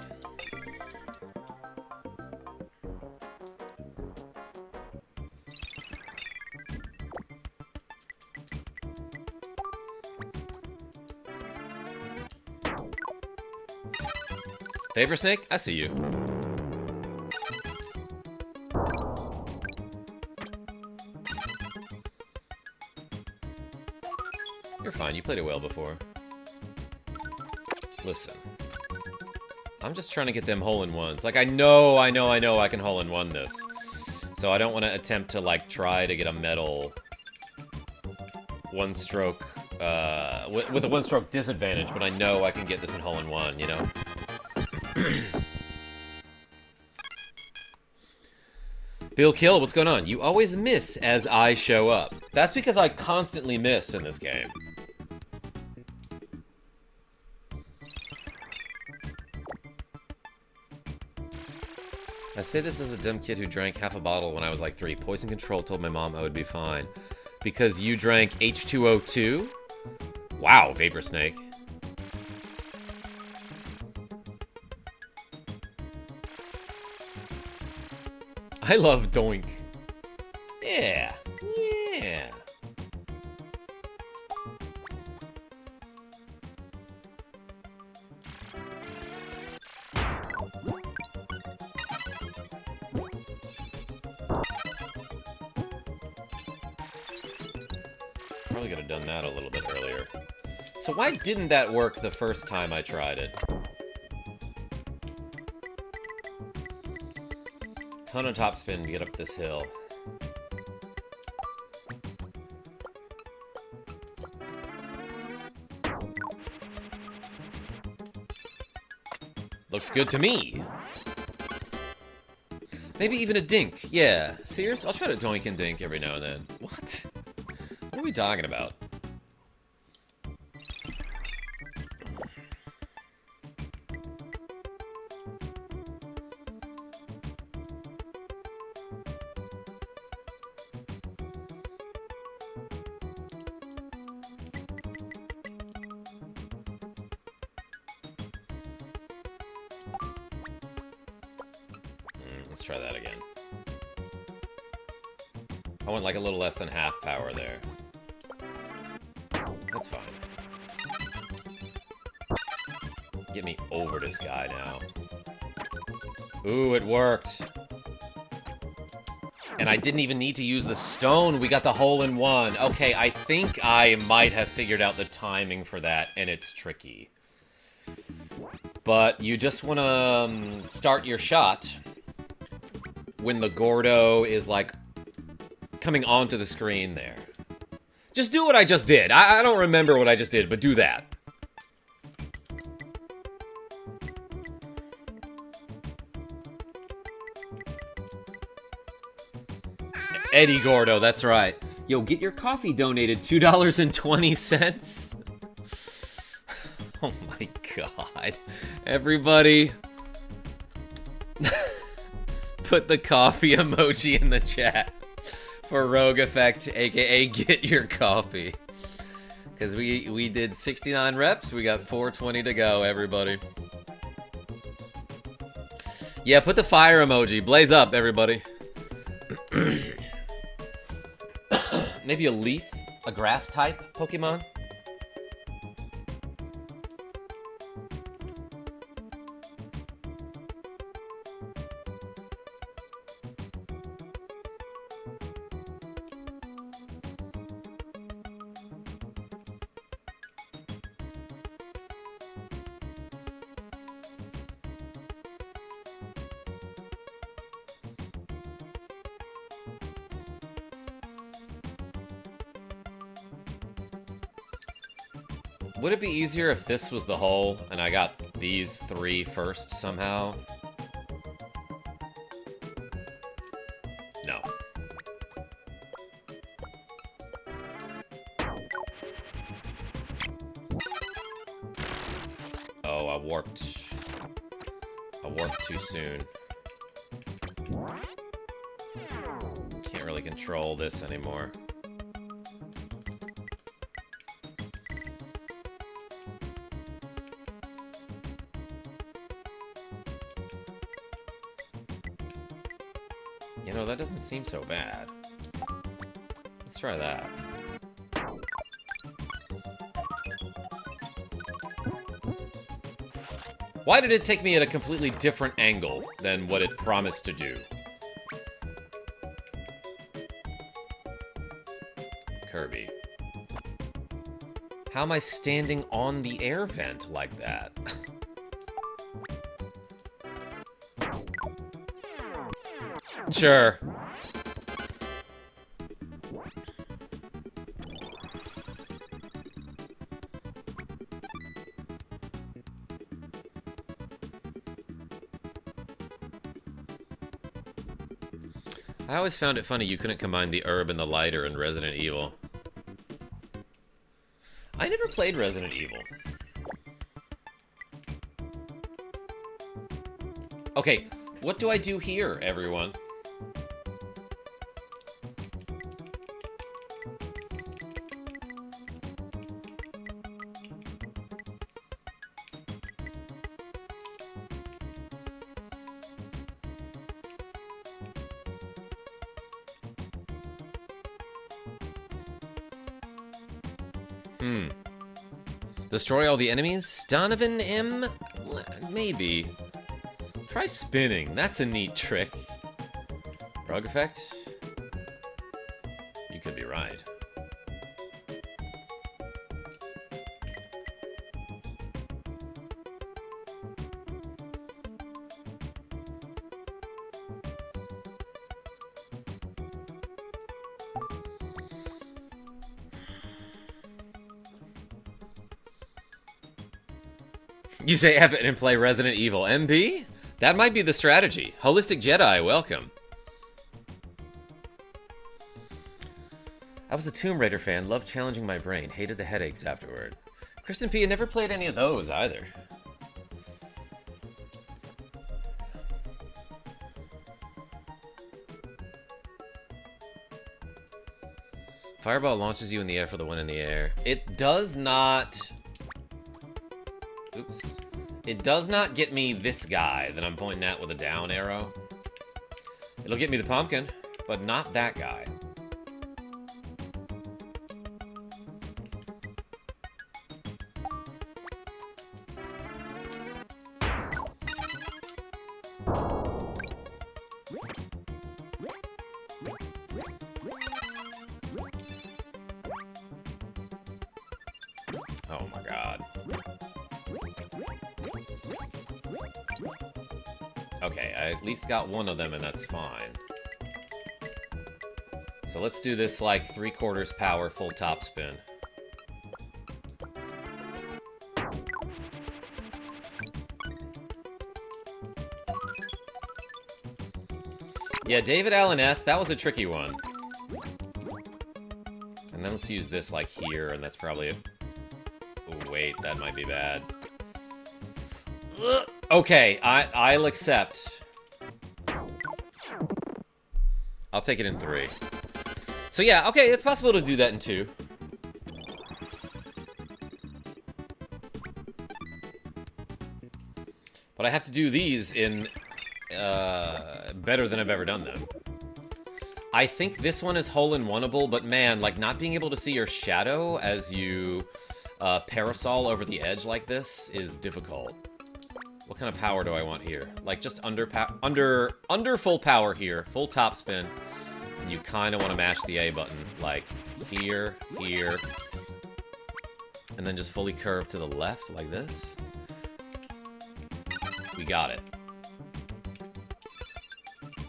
Vapor Snake, I see you. You're fine, you played it well before. Listen. I'm just trying to get them hole-in-ones. Like, I know I can hole-in-one this. So I don't want to attempt to, like, try to get a medal one-stroke, with a one-stroke disadvantage, but I know I can get this in hole-in-one, you know? Bill Kill, what's going on? You always miss as I show up. That's because I constantly miss in this game. I say this as a dumb kid who drank half a bottle when I was like 3. Poison control told my mom I would be fine. Because you drank H2O2? Wow, Vapor Snake. I love Doink. Yeah. Yeah. Probably could have done that a little bit earlier. So why didn't that work the first time I tried it? Ton of topspin to get up this hill. Looks good to me. Maybe even a dink. Yeah. Sears? I'll try to doink and dink every now and then. What? What are we talking about? Let's try that again. I went like a little less than half power there. That's fine. Get me over this guy now. Ooh, it worked. And I didn't even need to use the stone. We got the hole-in-one. Okay, I think I might have figured out the timing for that, and it's tricky. But you just want to start your shot when the Gordo is, like, coming onto the screen there. Just do what I just did. I don't remember what I just did, but do that. Eddie Gordo, that's right. Yo, get your coffee donated, $2.20. Oh my god. Everybody, put the coffee emoji in the chat for Rogue Effect, aka get your coffee. Because we did 69 reps, we got 420 to go, everybody. Yeah, put the fire emoji. Blaze up, everybody. Maybe a leaf? A grass type Pokemon? Would it be easier if this was the hole and I got these three first somehow? No. Oh, I warped. I warped too soon. Can't really control this anymore. You know, that doesn't seem so bad. Let's try that. Why did it take me at a completely different angle than what it promised to do? Kirby. How am I standing on the air vent like that? Sure. I always found it funny you couldn't combine the herb and the lighter in Resident Evil. I never played Resident Evil. Okay, what do I do here, everyone? Destroy all the enemies? Donovan M? Maybe. Try spinning. That's a neat trick. Rogue effect? You could be right. You say F it and play Resident Evil. MB? That might be the strategy. Holistic Jedi, welcome. I was a Tomb Raider fan, loved challenging my brain, hated the headaches afterward. Kristen P. had never played any of those either. Fireball launches you in the air for the win in the air. It does not... Oops. It does not get me this guy that I'm pointing at with a down arrow. It'll get me the pumpkin, but not that guy. Oh my god. Okay, I at least got one of them and that's fine. So let's do this like 3/4 power full top spin. Yeah, David Allen S., that was a tricky one. And then let's use this like here, and that's probably... Oh, wait, that might be bad. Ugh. Okay, I'll accept. I'll take it in 3. So yeah, okay, it's possible to do that in 2. But I have to do these in better than I've ever done them. I think this one is hole-in-oneable, but man, like not being able to see your shadow as you parasol over the edge like this is difficult. What kind of power do I want here? Like just under full power here, full top spin. And you kind of want to mash the A button, like here, here, and then just fully curve to the left like this. We got it.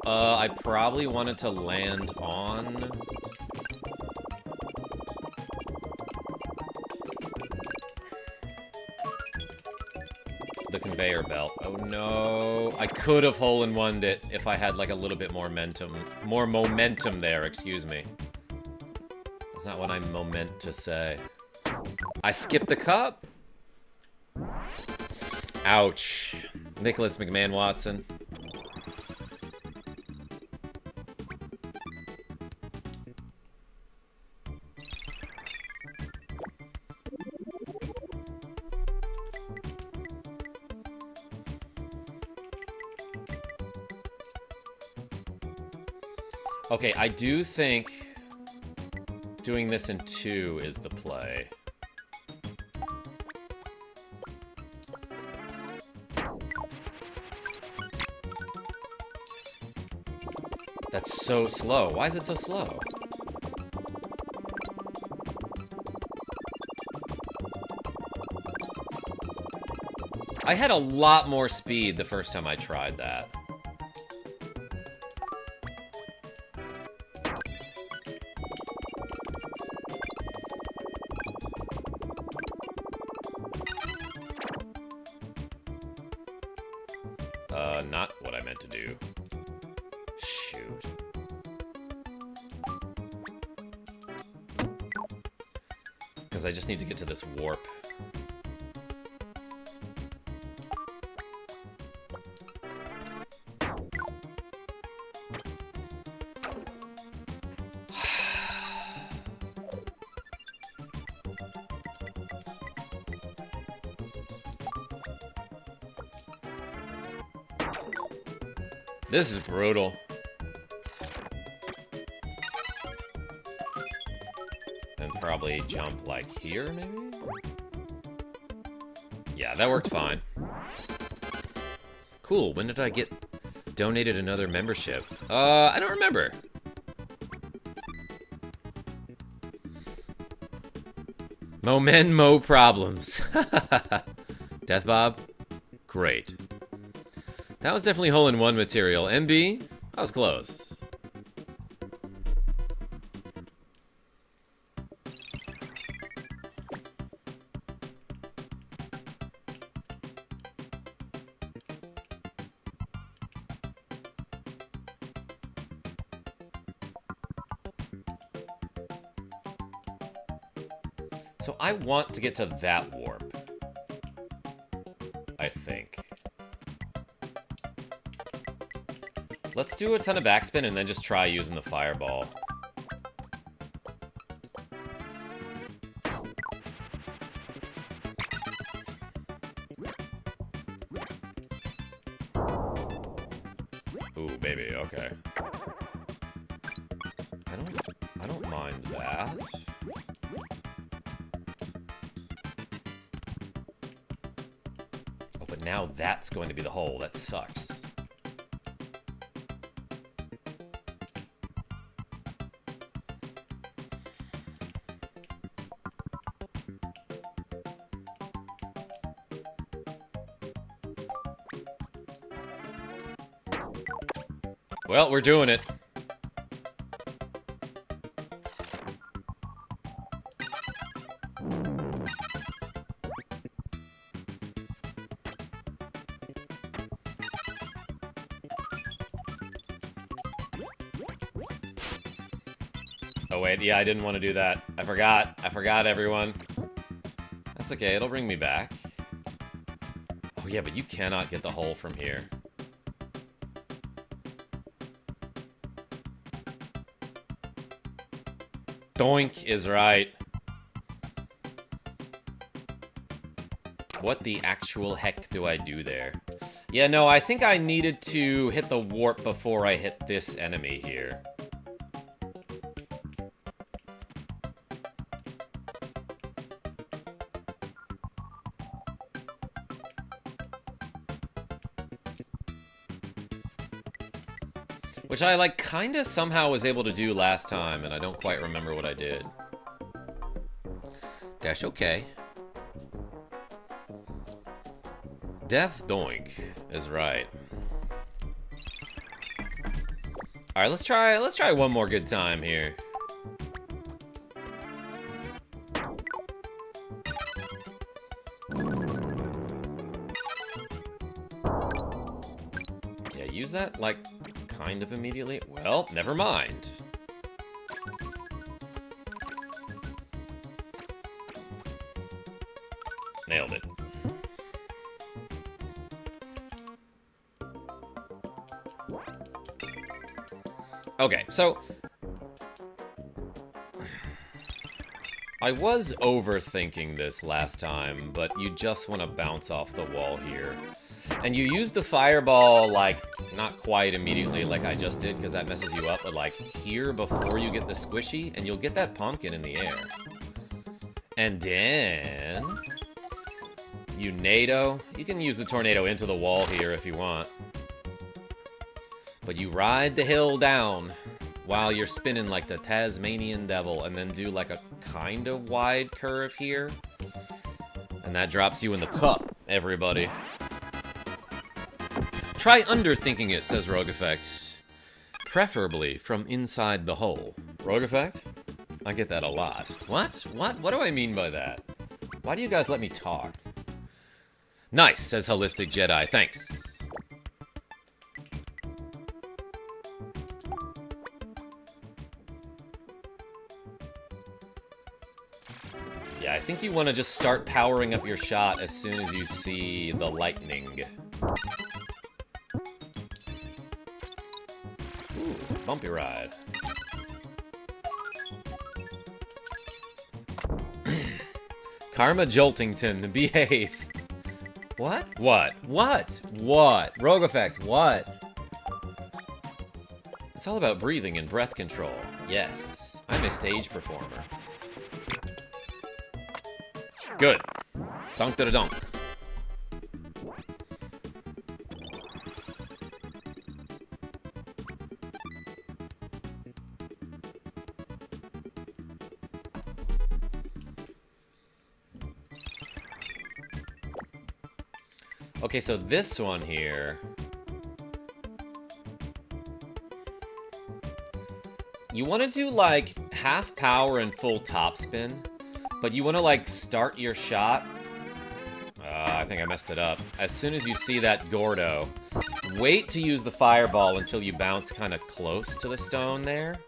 I probably wanted to land on... the conveyor belt. Oh no. I could have hole-in-one'd it if I had like a little bit more momentum there, excuse me. That's not what I meant to say. I skipped the cup? Ouch. Nicholas McMahon Watson. Okay, I do think doing this in 2 is the play. That's so slow. Why is it so slow? I had a lot more speed the first time I tried that. Not what I meant to do. Shoot. Because I just need to get to this warp. This is brutal. And probably jump like here, maybe? Yeah, that worked fine. Cool, when did I get donated another membership? I don't remember. Mo problems. Death Bob? Great. That was definitely hole-in-one material. MB? That was close. So I want to get to that warp. I think. Let's do a ton of backspin and then just try using the fireball. Ooh, baby, okay. I don't mind that. Oh, but now that's going to be the hole. That sucks. Well, we're doing it. Oh wait, yeah, I didn't want to do that. I forgot, everyone. That's okay, it'll bring me back. Oh yeah, but you cannot get the hole from here. Doink is right. What the actual heck do I do there? Yeah, no, I think I needed to hit the warp before I hit this enemy here. Which I, like, kinda somehow was able to do last time, and I don't quite remember what I did. Dash okay. Def Doink is right. Alright, let's try one more good time here. Yeah, use that, like, kind of immediately. Well, never mind. Nailed it. Okay, so I was overthinking this last time, but you just want to bounce off the wall here. And you use the fireball, like, not quite immediately like I just did, because that messes you up, but, like, here before you get the squishy, and you'll get that pumpkin in the air. And then you NATO. You can use the tornado into the wall here if you want. But you ride the hill down while you're spinning like the Tasmanian devil, and then do, like, a kind of wide curve here. And that drops you in the cup, everybody. Try underthinking it, says Rogue Effect. Preferably from inside the hole. Rogue Effect? I get that a lot. What? What do I mean by that? Why do you guys let me talk? Nice, says Holistic Jedi. Thanks. Yeah, I think you want to just start powering up your shot as soon as you see the lightning. Ooh, bumpy ride. KarmaJoltington, behave. What? What? Rogue Effect, what? It's all about breathing and breath control. Yes, I'm a stage performer. Good. Dunk to the dunk. Okay, so this one here, you want to do like half power and full topspin, but you want to like start your shot. I think I messed it up. As soon as you see that Gordo, wait to use the fireball until you bounce kind of close to the stone there.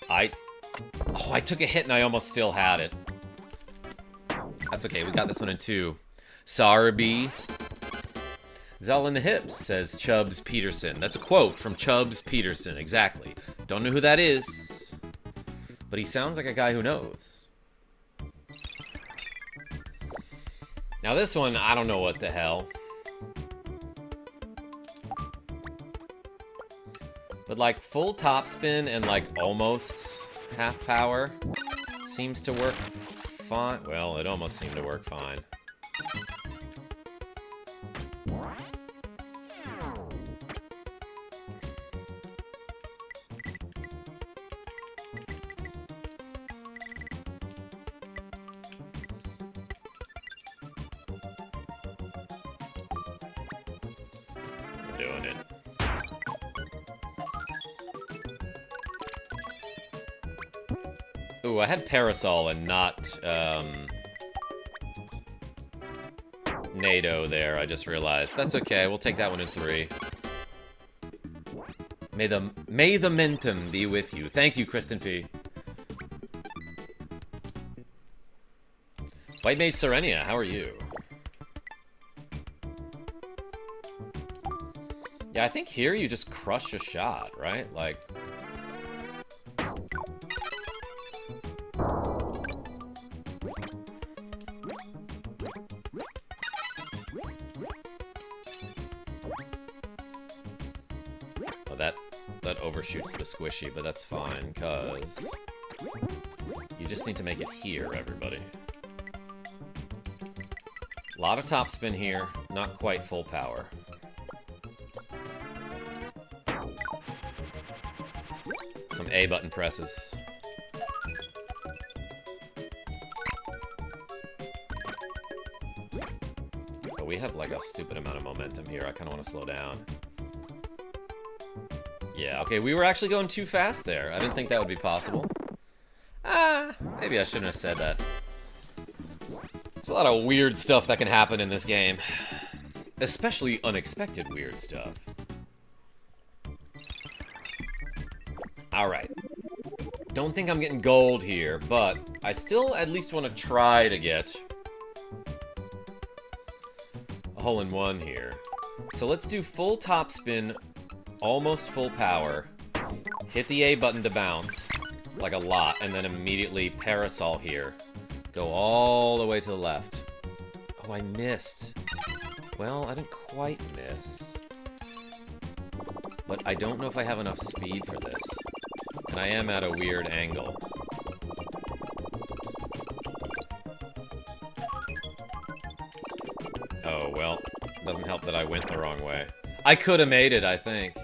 I took a hit and I almost still had it. That's okay, we got this one in 2. Sarby. Zell in the hips, says Chubbs Peterson. That's a quote from Chubbs Peterson, exactly. Don't know who that is, but he sounds like a guy who knows. Now this one, I don't know what the hell. But like full topspin and like almost half power seems to work fine. Well, it almost seemed to work fine. Doing it. Ooh, I had Parasol and not, NATO there, I just realized. That's okay, we'll take that one in 3. May the momentum be with you. Thank you, Kristen P. White Maze Serenia, how are you? Yeah, I think here you just crush a shot, right? Like... Oh, that overshoots the squishy, but that's fine, because... You just need to make it here, everybody. A lot of topspin here, not quite full power. Some A button presses. But we have like a stupid amount of momentum here. I kind of want to slow down. Yeah, okay, we were actually going too fast there. I didn't think that would be possible. Maybe I shouldn't have said that. There's a lot of weird stuff that can happen in this game. Especially unexpected weird stuff. Alright. Don't think I'm getting gold here, but I still at least want to try to get a hole-in-one here. So let's do full topspin, almost full power, hit the A button to bounce, like a lot, and then immediately Parasol here. Go all the way to the left. Oh, I missed. Well, I didn't quite miss. But I don't know if I have enough speed for this. And I am at a weird angle. Oh, well. It doesn't help that I went the wrong way. I could have made it, I think.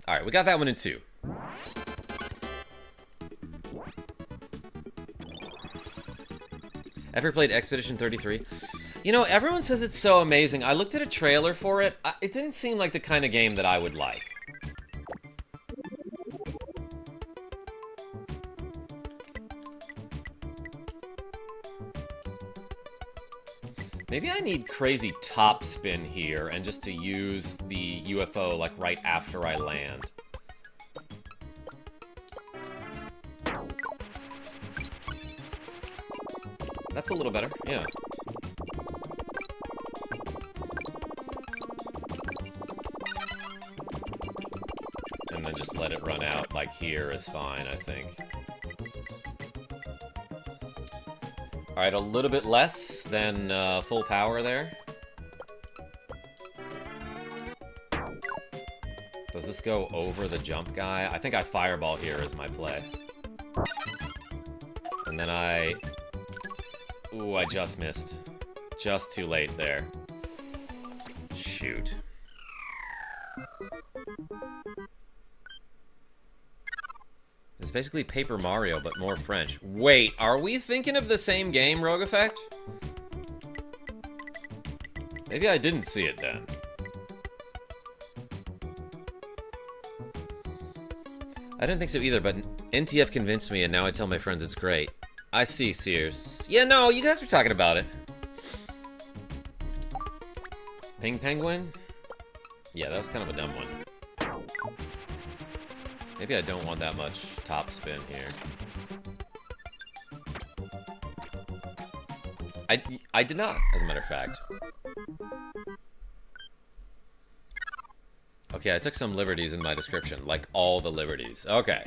Alright, we got that one in 2. Ever played Expedition 33? You know, everyone says it's so amazing. I looked at a trailer for it. It didn't seem like the kind of game that I would like. Maybe I need crazy topspin here and just to use the UFO like right after I land. That's a little better, yeah. And then just let it run out like here is fine, I think. Alright, a little bit less than full power there. Does this go over the jump guy? I think I fireball here as my play. And then I... Ooh, I just missed. Just too late there. Shoot. It's basically Paper Mario, but more French. Wait, are we thinking of the same game, Rogue Effect? Maybe I didn't see it then. I didn't think so either, but NTF convinced me, and now I tell my friends it's great. I see, Sears. Yeah, no, you guys were talking about it. Ping Penguin? Yeah, that was kind of a dumb one. Maybe I don't want that much top spin here. I did not, as a matter of fact. Okay, I took some liberties in my description, like all the liberties. Okay.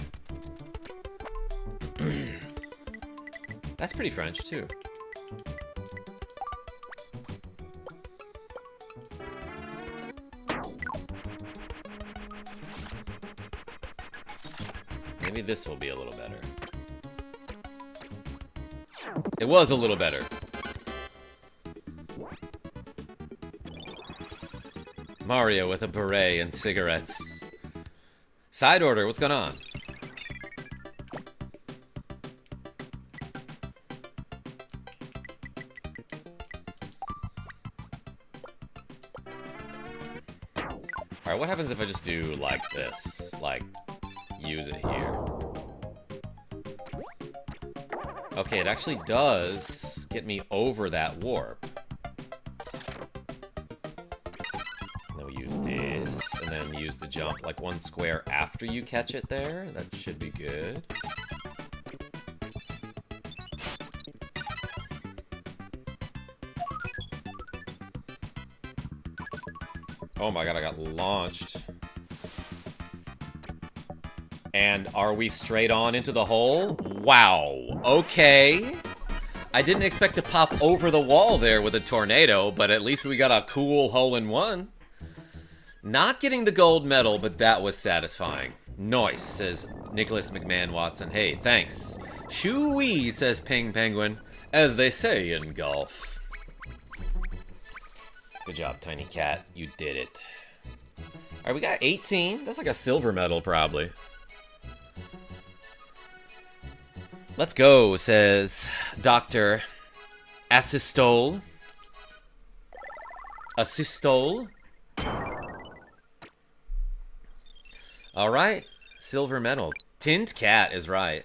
That's pretty French, too. Maybe this will be a little better. It was a little better. Mario with a beret and cigarettes. Side order, what's going on? Alright, what happens if I just do like this? Like, use it here. Okay, it actually does get me over that warp. Then we use this, and then use the jump like one square after you catch it there. That should be good. Oh my god, I got launched. And are we straight on into the hole? Wow. Okay. I didn't expect to pop over the wall there with a tornado, but at least we got a cool hole-in-one. Not getting the gold medal, but that was satisfying. Nice, says Nicholas McMahon Watson. Hey, thanks. Shoo-wee, says Ping Penguin, as they say in golf. Good job, Tiny Cat. You did it. Alright, we got 18. That's like a silver medal, probably. Let's go, says Dr. Assistole. Assistole. Alright, silver medal. Tint Cat is right.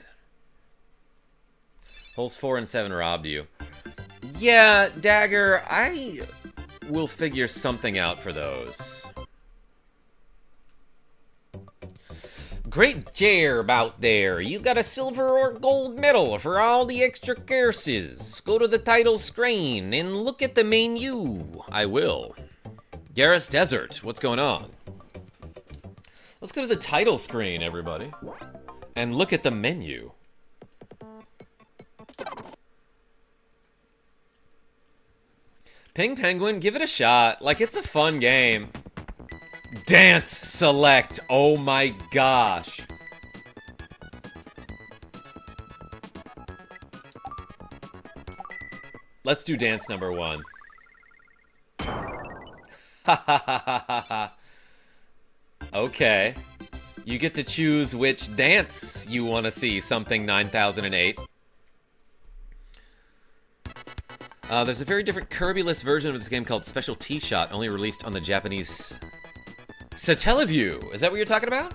Holes 4 and 7 robbed you. Yeah, Dagger, I will figure something out for those. Great job out there. You got a silver or gold medal for all the extra courses. Go to the title screen and look at the menu. I will. Garrus Desert, what's going on? Let's go to the title screen, everybody. And look at the menu. Ping Penguin, give it a shot. Like, it's a fun game. Dance select. Oh my gosh. Let's do dance number 1. Ha ha ha ha ha ha. Okay. You get to choose which dance you want to see. Something 9008. There's a very different Kirby-less version of this game called Special T-Shot, only released on the Japanese Satellaview. Is that what you're talking about?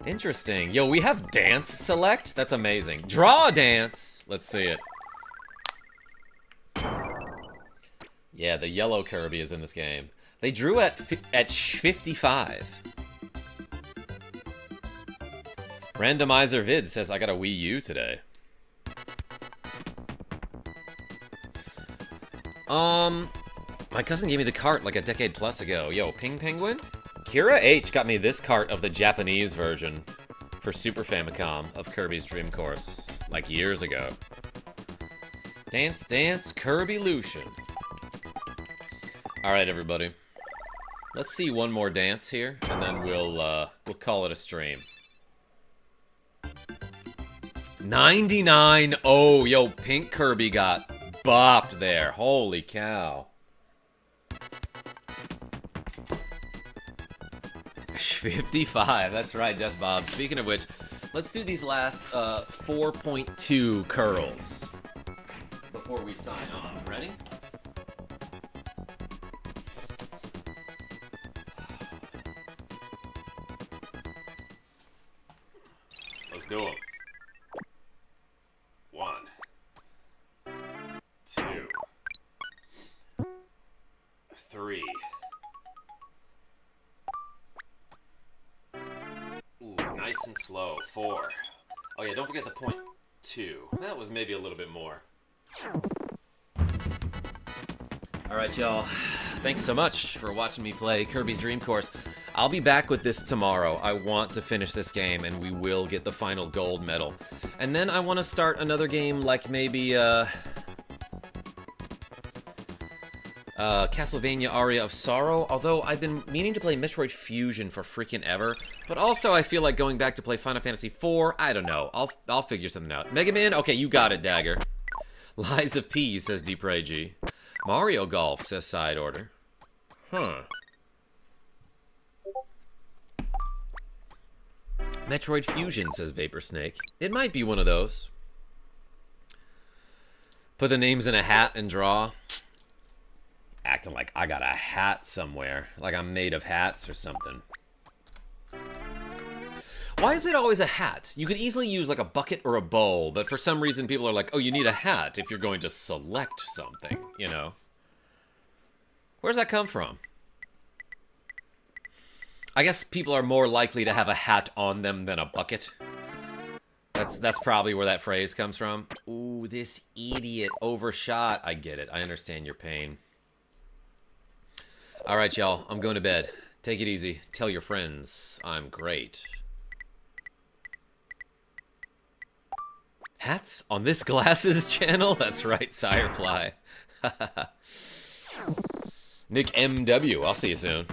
Interesting. Yo, we have dance select? That's amazing. Draw dance! Let's see it. Yeah, the yellow Kirby is in this game. They drew at 55. Randomizer Vid says, I got a Wii U today. My cousin gave me the cart like a decade plus ago. Yo, Ping Penguin? Kira H got me this cart of the Japanese version for Super Famicom of Kirby's Dream Course, like years ago. Dance, dance, Kirby-lution. Alright, everybody. Let's see one more dance here, and then we'll call it a stream. 99! Oh, yo, Pink Kirby got bopped there. Holy cow. 55, that's right, Death Bob. Speaking of which, let's do these last 4.2 curls before we sign off. Ready? Let's do them. 1, 2, 3. Ooh, nice and slow. 4. Oh yeah, don't forget the point 2. That was maybe a little bit more. Alright, y'all. Thanks so much for watching me play Kirby's Dream Course. I'll be back with this tomorrow. I want to finish this game, and we will get the final gold medal. And then I want to start another game like maybe, Castlevania Aria of Sorrow, although I've been meaning to play Metroid Fusion for freaking ever, but also I feel like going back to play Final Fantasy IV. I don't know. I'll figure something out. Mega Man? Okay, you got it, Dagger. Lies of P, says Deep Ray G. Mario Golf, says Side Order. Huh. Metroid Fusion, says Vapor Snake. It might be one of those. Put the names in a hat and draw. Acting like I got a hat somewhere. Like I'm made of hats or something. Why is it always a hat? You could easily use like a bucket or a bowl, but for some reason people are like, oh, you need a hat if you're going to select something, you know? Where's that come from? I guess people are more likely to have a hat on them than a bucket. That's probably where that phrase comes from. Ooh, this idiot overshot. I get it. I understand your pain. All right, y'all. I'm going to bed. Take it easy. Tell your friends I'm great. Hats on this glasses channel? That's right, Sirefly. Nick MW. I'll see you soon.